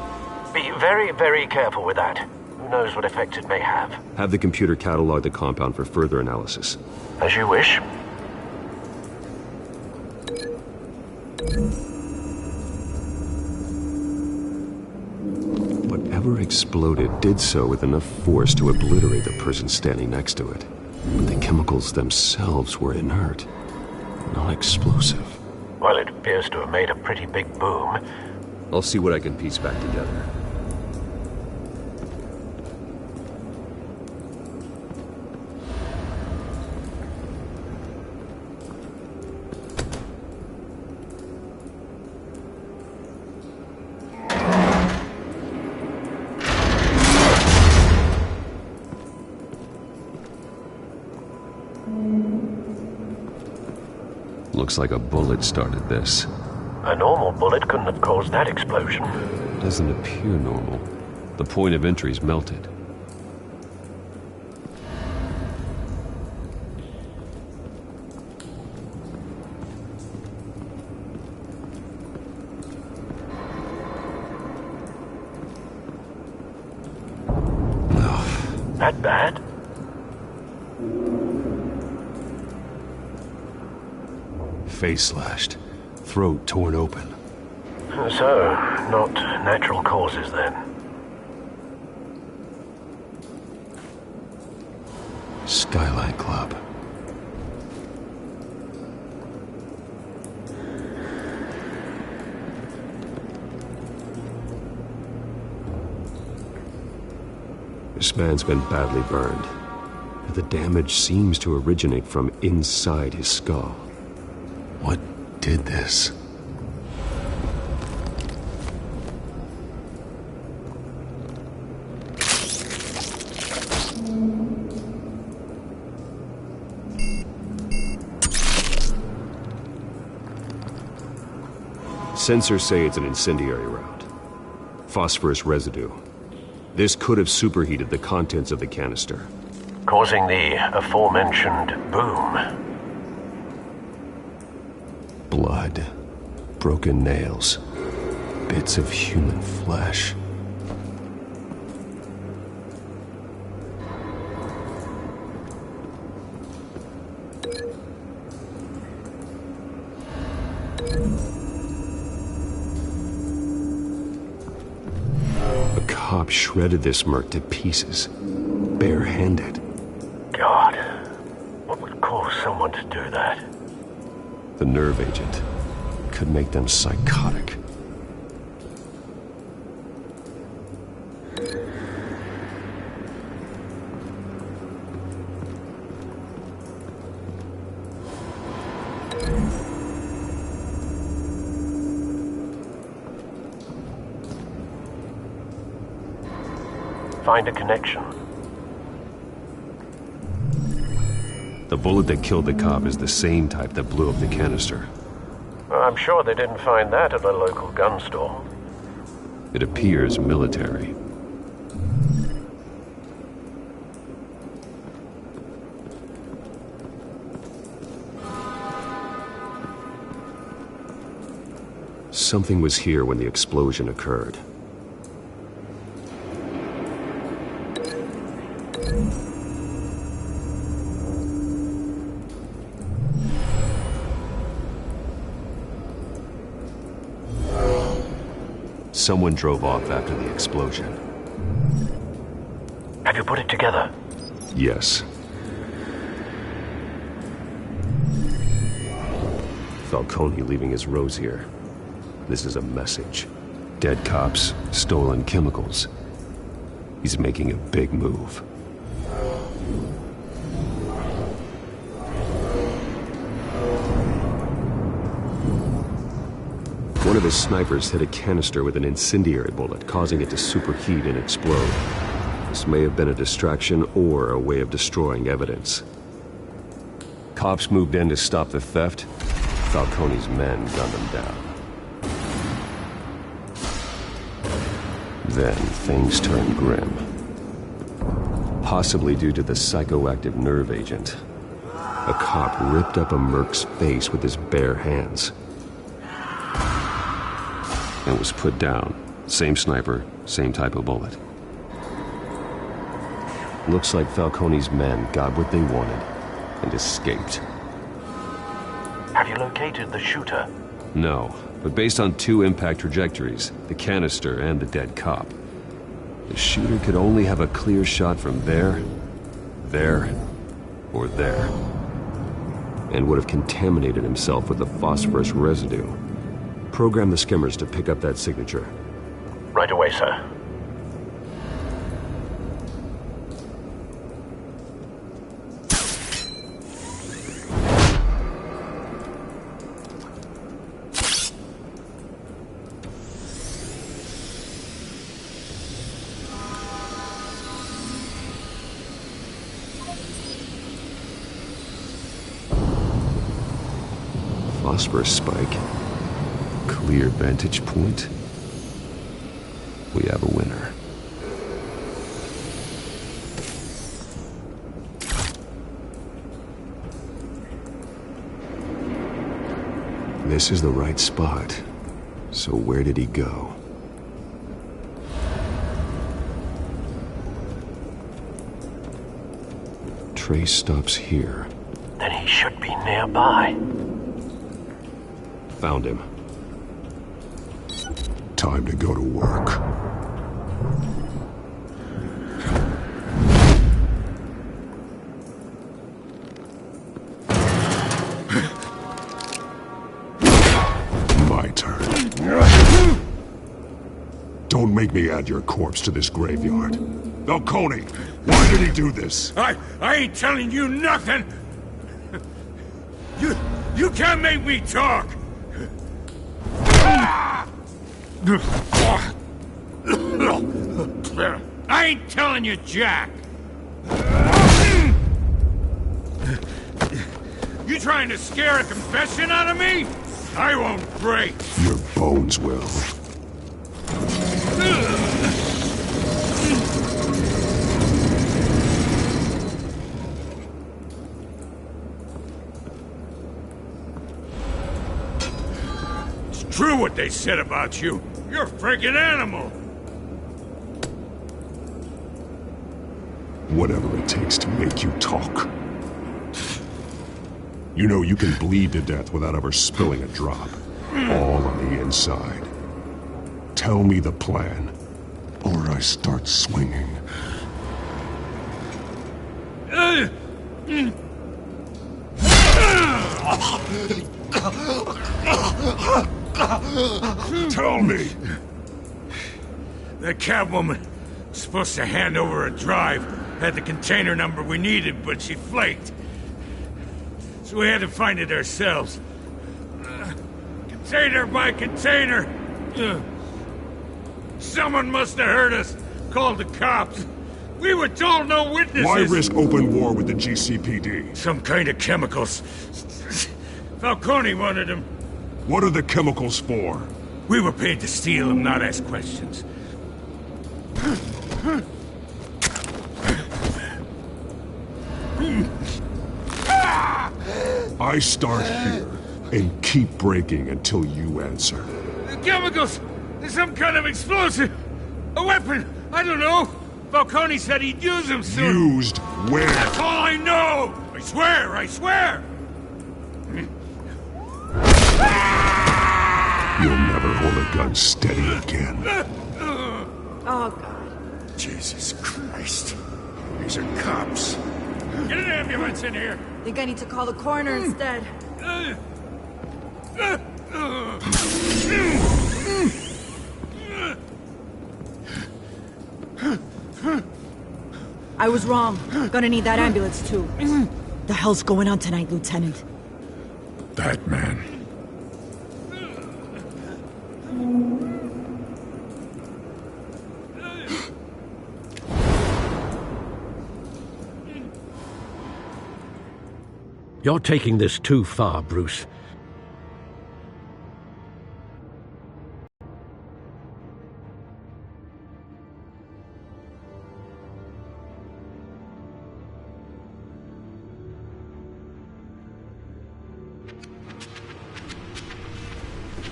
Be very, very careful with that. Who knows what effect it may have. Have the computer catalog the compound for further analysis. As you wish. Whatever exploded did so with enough force to obliterate the person standing next to it. But the chemicals themselves were inert, not explosive. Well, it appears to have made a pretty big boom. I'll see what I can piece back together. Looks like a bullet started this. A normal bullet couldn't have caused that explosion. Doesn't appear normal. The point of entry's melted. That bad? Face slashed. Throat torn open. So, not natural causes then. Skylight Club. This man's been badly burned. The damage seems to originate from inside his skull. What did this? Sensors say it's an incendiary round. Phosphorus residue. This could have superheated the contents of the canister, causing the aforementioned boom. Blood, broken nails, bits of human flesh. A cop shredded this merc to pieces, barehanded. God, what would cause someone to do that? The nerve agent could make them psychotic. Find a connection. The bullet that killed the cop is the same type that blew up the canister. I'm sure they didn't find that at the local gun store. It appears military. Something was here when the explosion occurred. Someone drove off after the explosion. Have you put it together? Yes. Falcone leaving his rose here. This is a message. Dead cops, stolen chemicals. He's making a big move. One of his snipers hit a canister with an incendiary bullet, causing it to superheat and explode. This may have been a distraction or a way of destroying evidence. Cops moved in to stop the theft. Falcone's men gunned them down. Then things turned grim. Possibly due to the psychoactive nerve agent. A cop ripped up a merc's face with his bare hands. And was put down. Same sniper, same type of bullet. Looks like Falcone's men got what they wanted and escaped. Have you located the shooter? No, but based on two impact trajectories, the canister and the dead cop, the shooter could only have a clear shot from there, or there, and would have contaminated himself with the phosphorus residue. Program the skimmers to pick up that signature. Right away, sir. Phosphorus spike. Clear vantage point. We have a winner. This is the right spot. So where did he go? Trace stops here. Then he should be nearby. Found him. Time to go to work. My turn. Don't make me add your corpse to this graveyard. Falcone, why did he do this? I ain't telling you nothing! You can't make me talk! I ain't telling you, Jack! You trying to scare a confession out of me? I won't break! Your bones will. It's true what they said about you. You're a freaking animal! Whatever it takes to make you talk. You know you can bleed to death without ever spilling a drop. All on the inside. Tell me the plan, or I start swinging. Tell me! The cabwoman was supposed to hand over a drive, had the container number we needed, but she flaked. So we had to find it ourselves. Container by container. Someone must have heard us, called the cops. We were told no witnesses. Why risk open war with the GCPD? Some kind of chemicals. Falcone wanted them. What are the chemicals for? We were paid to steal them, not ask questions. I start here and keep breaking until you answer. The chemicals! There's some kind of explosive! A weapon! I don't know! Falcone said he'd use them soon! Used where? That's all I know! I swear! I swear! You'll never hold a gun steady again. Oh, God. Jesus Christ. These are cops. Get an ambulance in here! Think I need to call the coroner instead. I was wrong. Gonna need that ambulance, too. The hell's going on tonight, Lieutenant? That man. You're taking this too far, Bruce.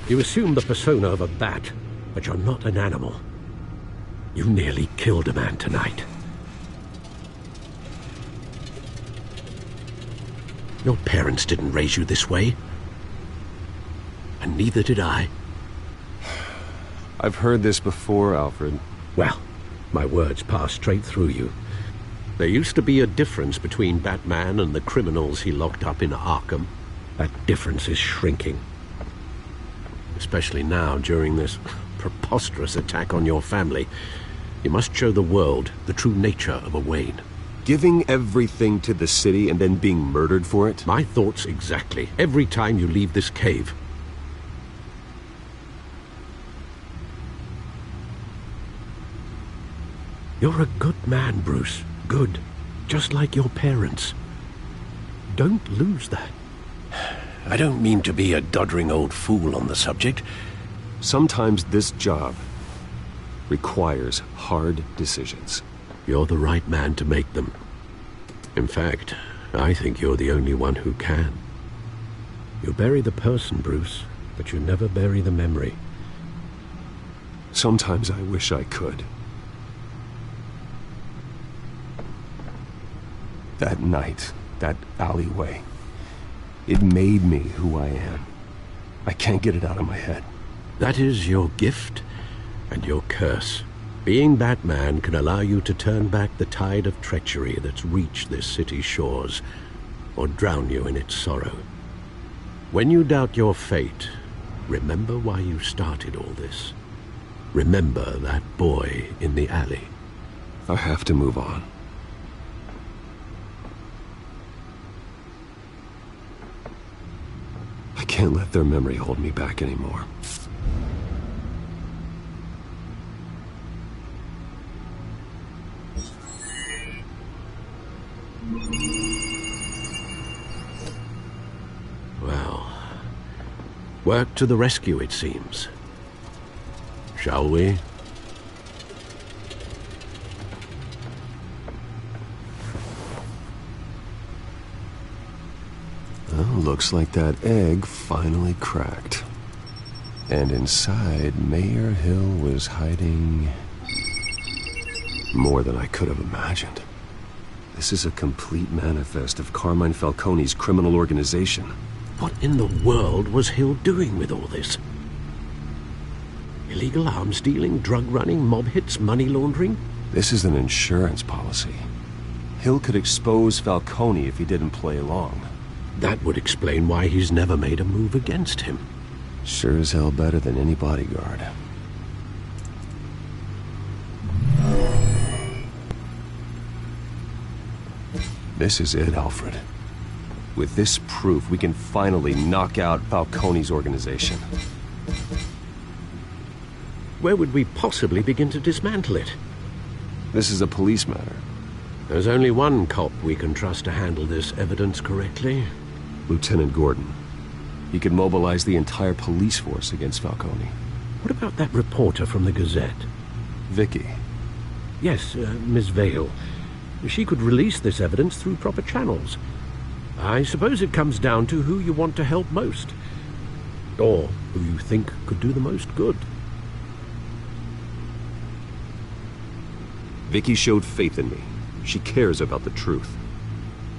You assume the persona of a bat, but you're not an animal. You nearly killed a man tonight. Your parents didn't raise you this way. And neither did I. I've heard this before, Alfred. Well, my words pass straight through you. There used to be a difference between Batman and the criminals he locked up in Arkham. That difference is shrinking. Especially now, during this preposterous attack on your family. You must show the world the true nature of a Wayne. Giving everything to the city and then being murdered for it? My thoughts exactly. Every time you leave this cave. You're a good man, Bruce. Good. Just like your parents. Don't lose that. I don't mean to be a doddering old fool on the subject. Sometimes this job requires hard decisions. You're the right man to make them. In fact, I think you're the only one who can. You bury the person, Bruce, but you never bury the memory. Sometimes I wish I could. That night, that alleyway, it made me who I am. I can't get it out of my head. That is your gift and your curse. Being Batman can allow you to turn back the tide of treachery that's reached this city's shores, or drown you in its sorrow. When you doubt your fate, remember why you started all this. Remember that boy in the alley. I have to move on. I can't let their memory hold me back anymore. Well, work to the rescue, it seems. Shall we? Well, looks like that egg finally cracked. And inside, Mayor Hill was hiding more than I could have imagined. This is a complete manifest of Carmine Falcone's criminal organization. What in the world was Hill doing with all this? Illegal arms dealing, drug running, mob hits, money laundering? This is an insurance policy. Hill could expose Falcone if he didn't play along. That would explain why he's never made a move against him. Sure as hell better than any bodyguard. This is it, Alfred. With this proof, we can finally knock out Falcone's organization. Where would we possibly begin to dismantle it? This is a police matter. There's only one cop we can trust to handle this evidence correctly. Lieutenant Gordon. He could mobilize the entire police force against Falcone. What about that reporter from the Gazette? Vicky. Yes, Miss Vale. She could release this evidence through proper channels. I suppose it comes down to who you want to help most. Or who you think could do the most good. Vicky showed faith in me. She cares about the truth.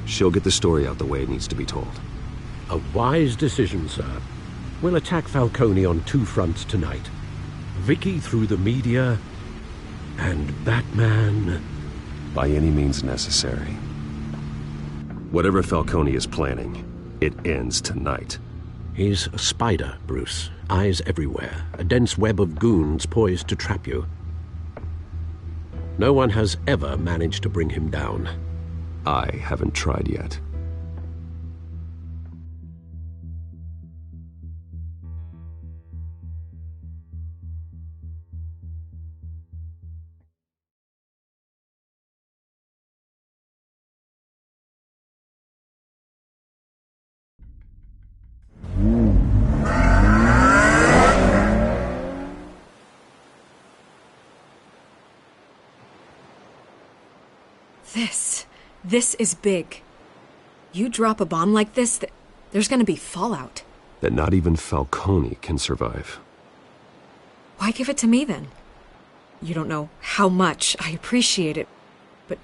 She'll get the story out the way it needs to be told. A wise decision, sir. We'll attack Falcone on two fronts tonight. Vicky through the media, and Batman... by any means necessary. Whatever Falcone is planning, it ends tonight. He's a spider, Bruce. Eyes everywhere. A dense web of goons poised to trap you. No one has ever managed to bring him down. I haven't tried yet. This is big. You drop a bomb like this, there's gonna be fallout. That not even Falcone can survive. Why give it to me, then? You don't know how much I appreciate it, but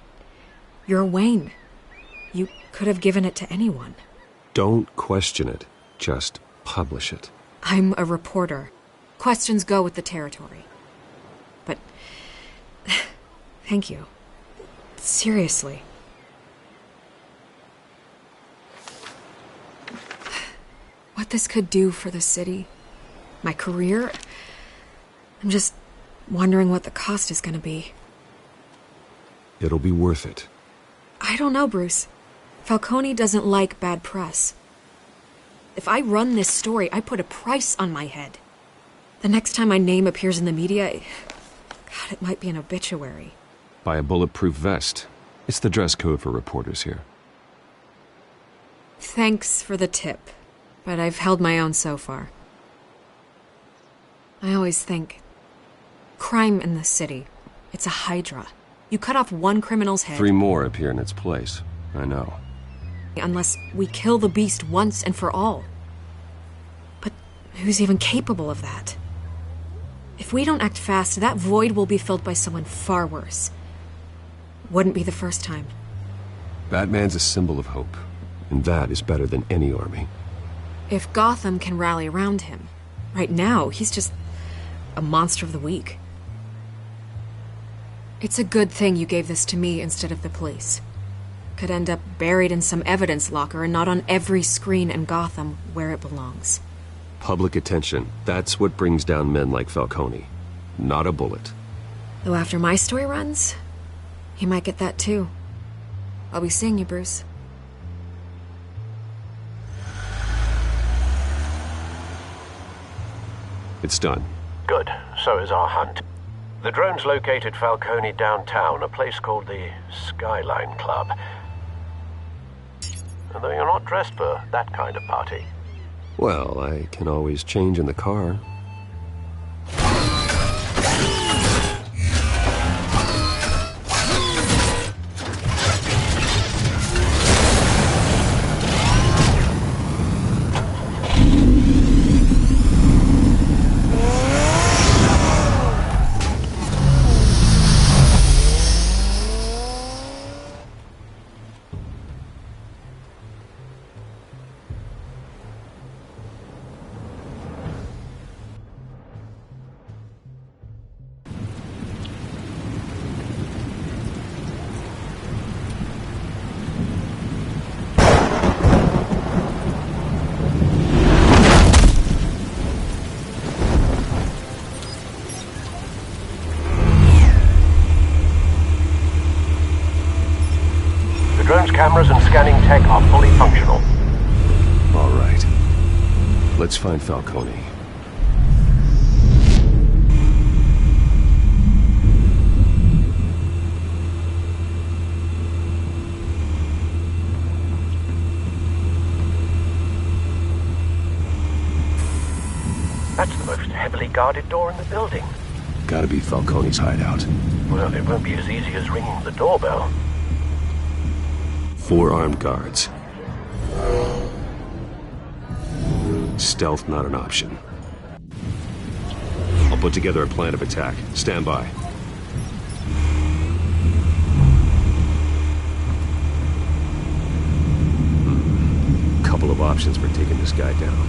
you're Wayne. You could have given it to anyone. Don't question it. Just publish it. I'm a reporter. Questions go with the territory. But... thank you. Seriously. What this could do for the city, my career, I'm just wondering what the cost is gonna be. It'll be worth it. I don't know, Bruce. Falcone doesn't like bad press. If I run this story, I put a price on my head. The next time my name appears in the media, God, it might be an obituary. Buy a bulletproof vest. It's the dress code for reporters here. Thanks for the tip. But I've held my own so far. I always think, crime in the city, it's a hydra. You cut off one criminal's head... 3 more appear in its place. I know. Unless we kill the beast once and for all. But who's even capable of that? If we don't act fast, that void will be filled by someone far worse. Wouldn't be the first time. Batman's a symbol of hope, and that is better than any army. If Gotham can rally around him, right now, he's just a monster of the week. It's a good thing you gave this to me instead of the police. Could end up buried in some evidence locker and not on every screen in Gotham where it belongs. Public attention, that's what brings down men like Falcone. Not a bullet. Though after my story runs, he might get that too. I'll be seeing you, Bruce. It's done. Good. So is our hunt. The drones located Falcone downtown, a place called the Skyline Club. Although you're not dressed for that kind of party. Well, I can always change in the car. The drone's cameras and scanning tech are fully functional. All right. Let's find Falcone. That's the most heavily guarded door in the building. Gotta be Falcone's hideout. Well, it won't be as easy as ringing the doorbell. 4 armed guards. Stealth not an option. I'll put together a plan of attack. Stand by. Couple of options for taking this guy down.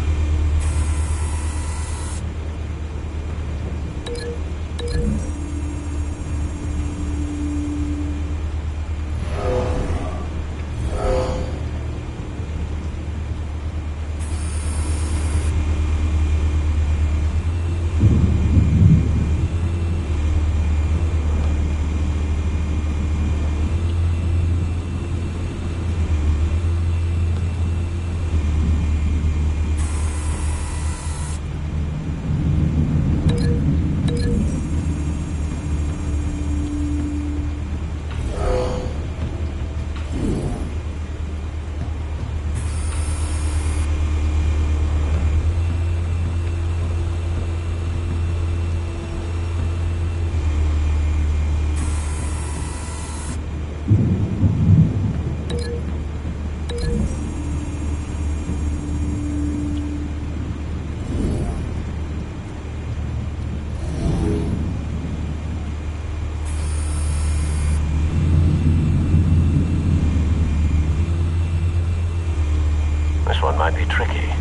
This one might be tricky.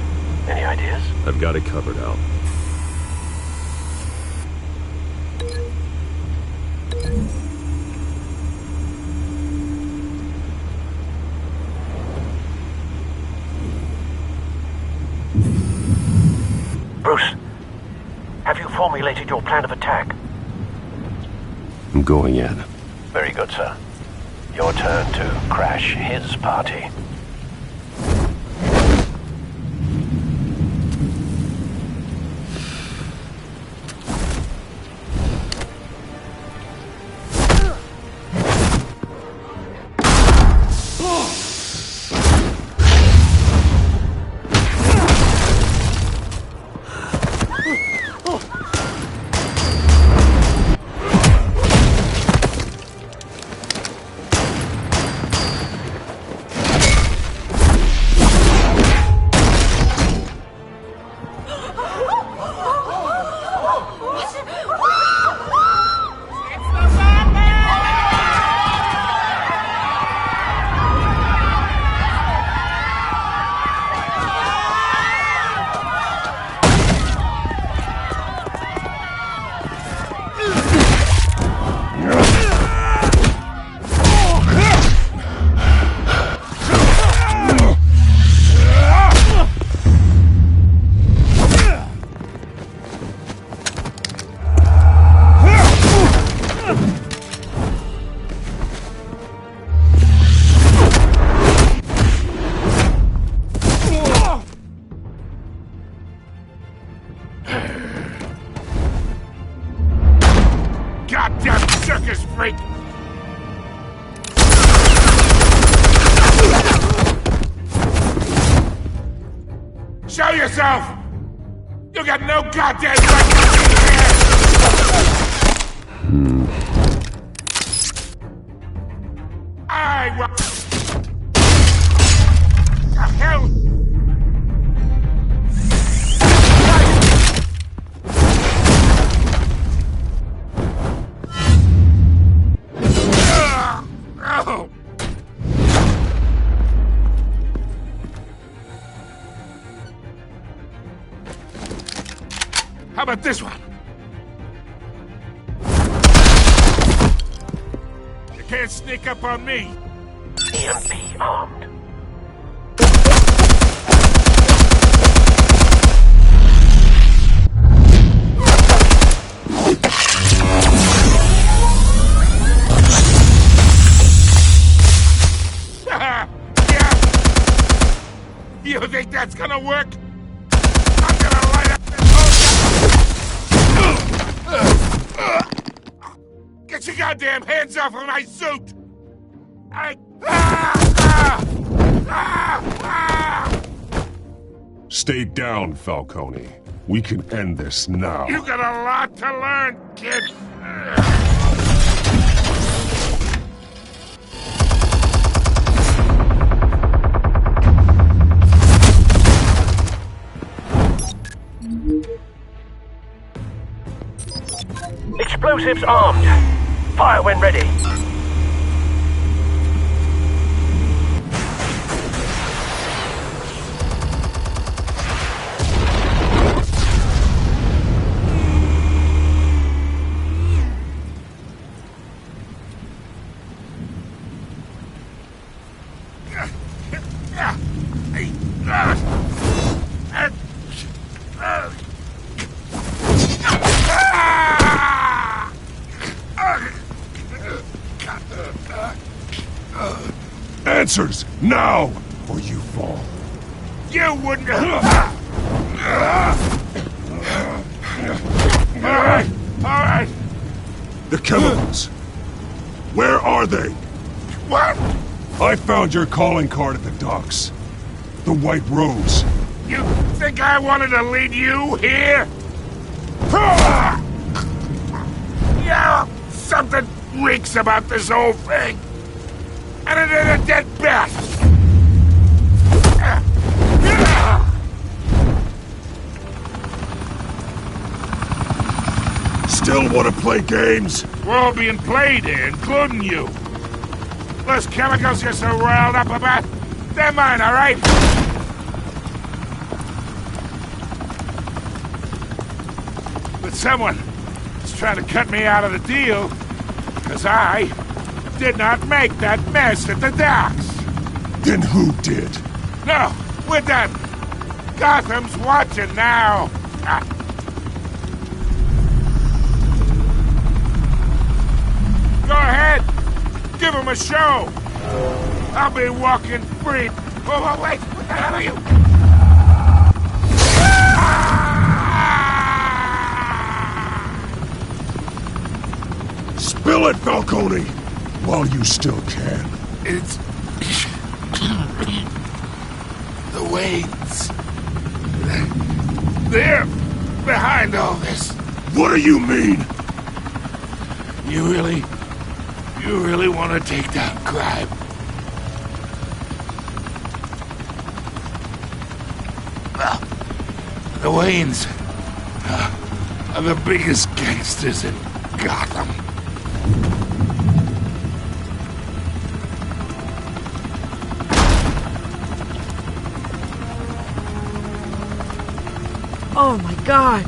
Any ideas? I've got it covered, Al. Bruce, have you formulated your plan of attack? I'm going in. Very good, sir. Your turn to crash his party. Goddamn circus freak! Show yourself! You got no goddamn right to be here! I will... The hell? How about this one? You can't sneak up on me. EMP armed. think that's gonna work? I'm gonna light up this whole... Get your goddamn hands off of my suit! Stay down, Falcone. We can end this now. You got a lot to learn, kid. Explosives armed. Fire when ready. Answers, now, or you fall. You wouldn't... Alright. The chemicals. Where are they? What? I found your calling card at the docks. The White Rose. You think I wanted to lead you here? Yeah, something reeks about this whole thing. And it is a dead bat! Still want to play games? We're all being played here, including you. Those chemicals you're so riled up about, they're mine, all right? But someone is trying to cut me out of the deal, because I did not make that mess at the docks. Then who did? No, we're done. Gotham's watching now. Go ahead. Give him a show. I'll be walking free. Oh, wait. What the hell are you? Spill it, Falcone, while you still can. It's... the Waynes. They're behind all this. What do you mean? You really want to take down crime? Well, the Waynes are the biggest gangsters in Gotham. Oh my God!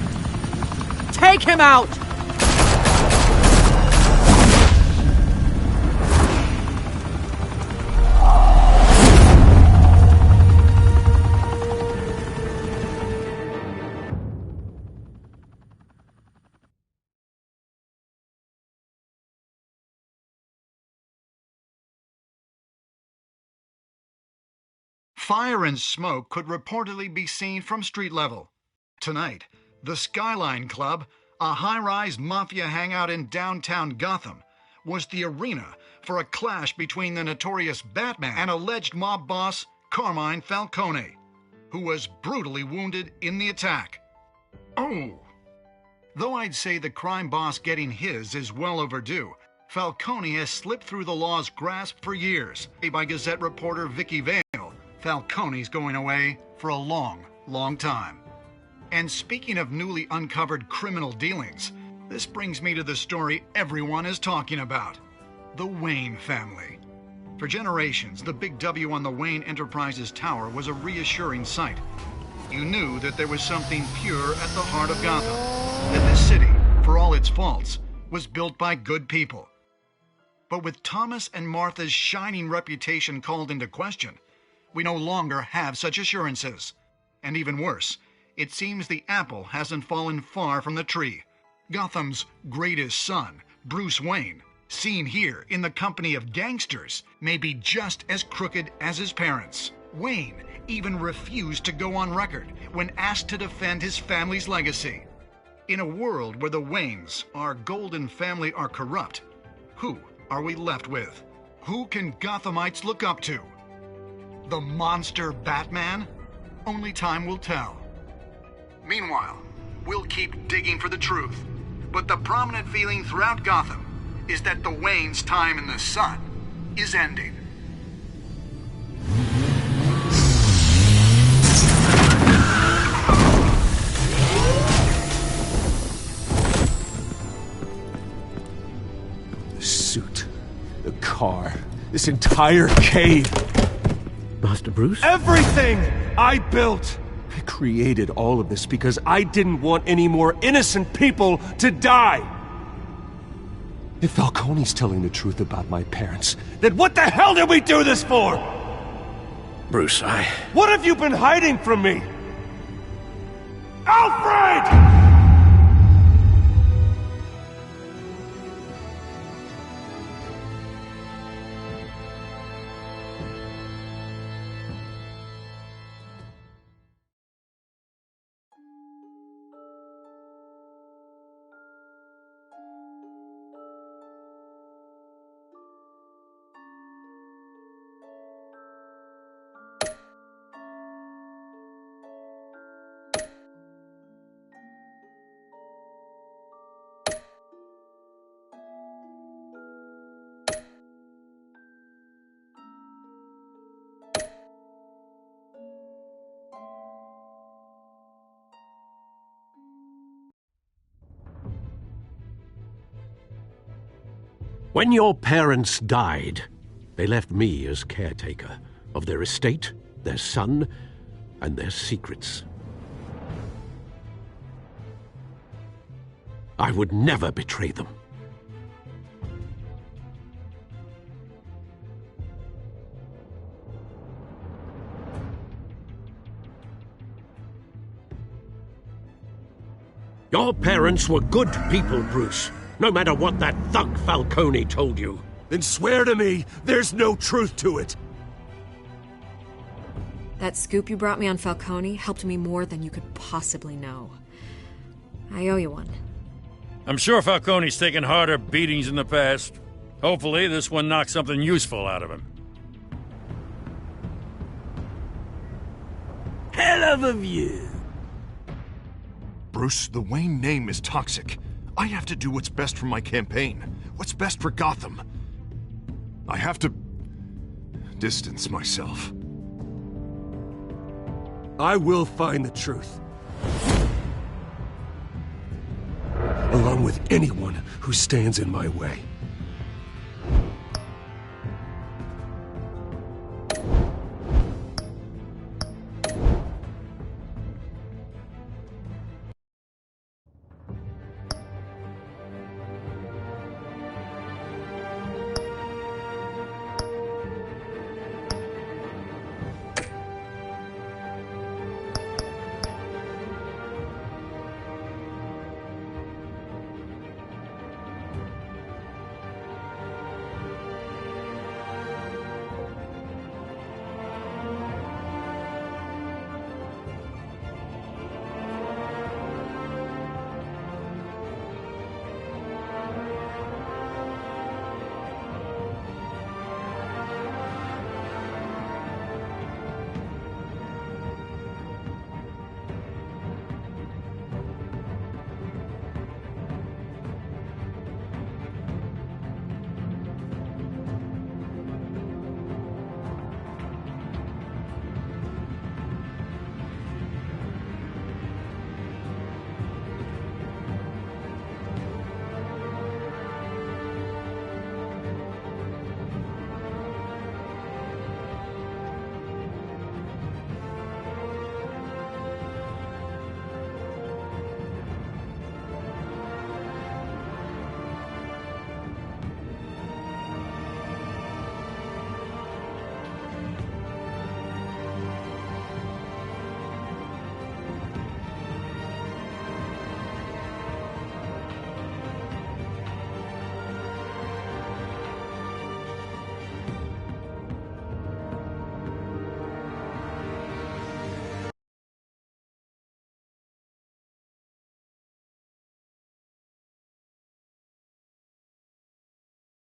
Take him out! Fire and smoke could reportedly be seen from street level. Tonight, the Skyline Club, a high-rise mafia hangout in downtown Gotham, was the arena for a clash between the notorious Batman and alleged mob boss Carmine Falcone, who was brutally wounded in the attack. Oh! Though I'd say the crime boss getting his is well overdue, Falcone has slipped through the law's grasp for years. By Gazette reporter Vicky Vale, Falcone's going away for a long, long time. And speaking of newly uncovered criminal dealings, this brings me to the story everyone is talking about: the Wayne family. For generations, the big W on the Wayne Enterprises Tower was a reassuring sight. You knew that there was something pure at the heart of Gotham, that this city, for all its faults, was built by good people. But with Thomas and Martha's shining reputation called into question, we no longer have such assurances. And even worse, it seems the apple hasn't fallen far from the tree. Gotham's greatest son, Bruce Wayne, seen here in the company of gangsters, may be just as crooked as his parents. Wayne even refused to go on record when asked to defend his family's legacy. In a world where the Waynes, our golden family, are corrupt, who are we left with? Who can Gothamites look up to? The monster Batman? Only time will tell. Meanwhile, we'll keep digging for the truth. But the prominent feeling throughout Gotham is that the Waynes' time in the sun is ending. The suit, the car, this entire cave. Master Bruce? Everything I built! I created all of this because I didn't want any more innocent people to die! If Falcone's telling the truth about my parents, then what the hell did we do this for? Bruce, What have you been hiding from me? Alfred! When your parents died, they left me as caretaker of their estate, their son, and their secrets. I would never betray them. Your parents were good people, Bruce. No matter what that thug Falcone told you. Then swear to me there's no truth to it. That scoop you brought me on Falcone helped me more than you could possibly know. I owe you one. I'm sure Falcone's taken harder beatings in the past. Hopefully this one knocks something useful out of him. Hell of a view. Bruce, the Wayne name is toxic. I have to do what's best for my campaign. What's best for Gotham. I have to distance myself. I will find the truth. Along with anyone who stands in my way.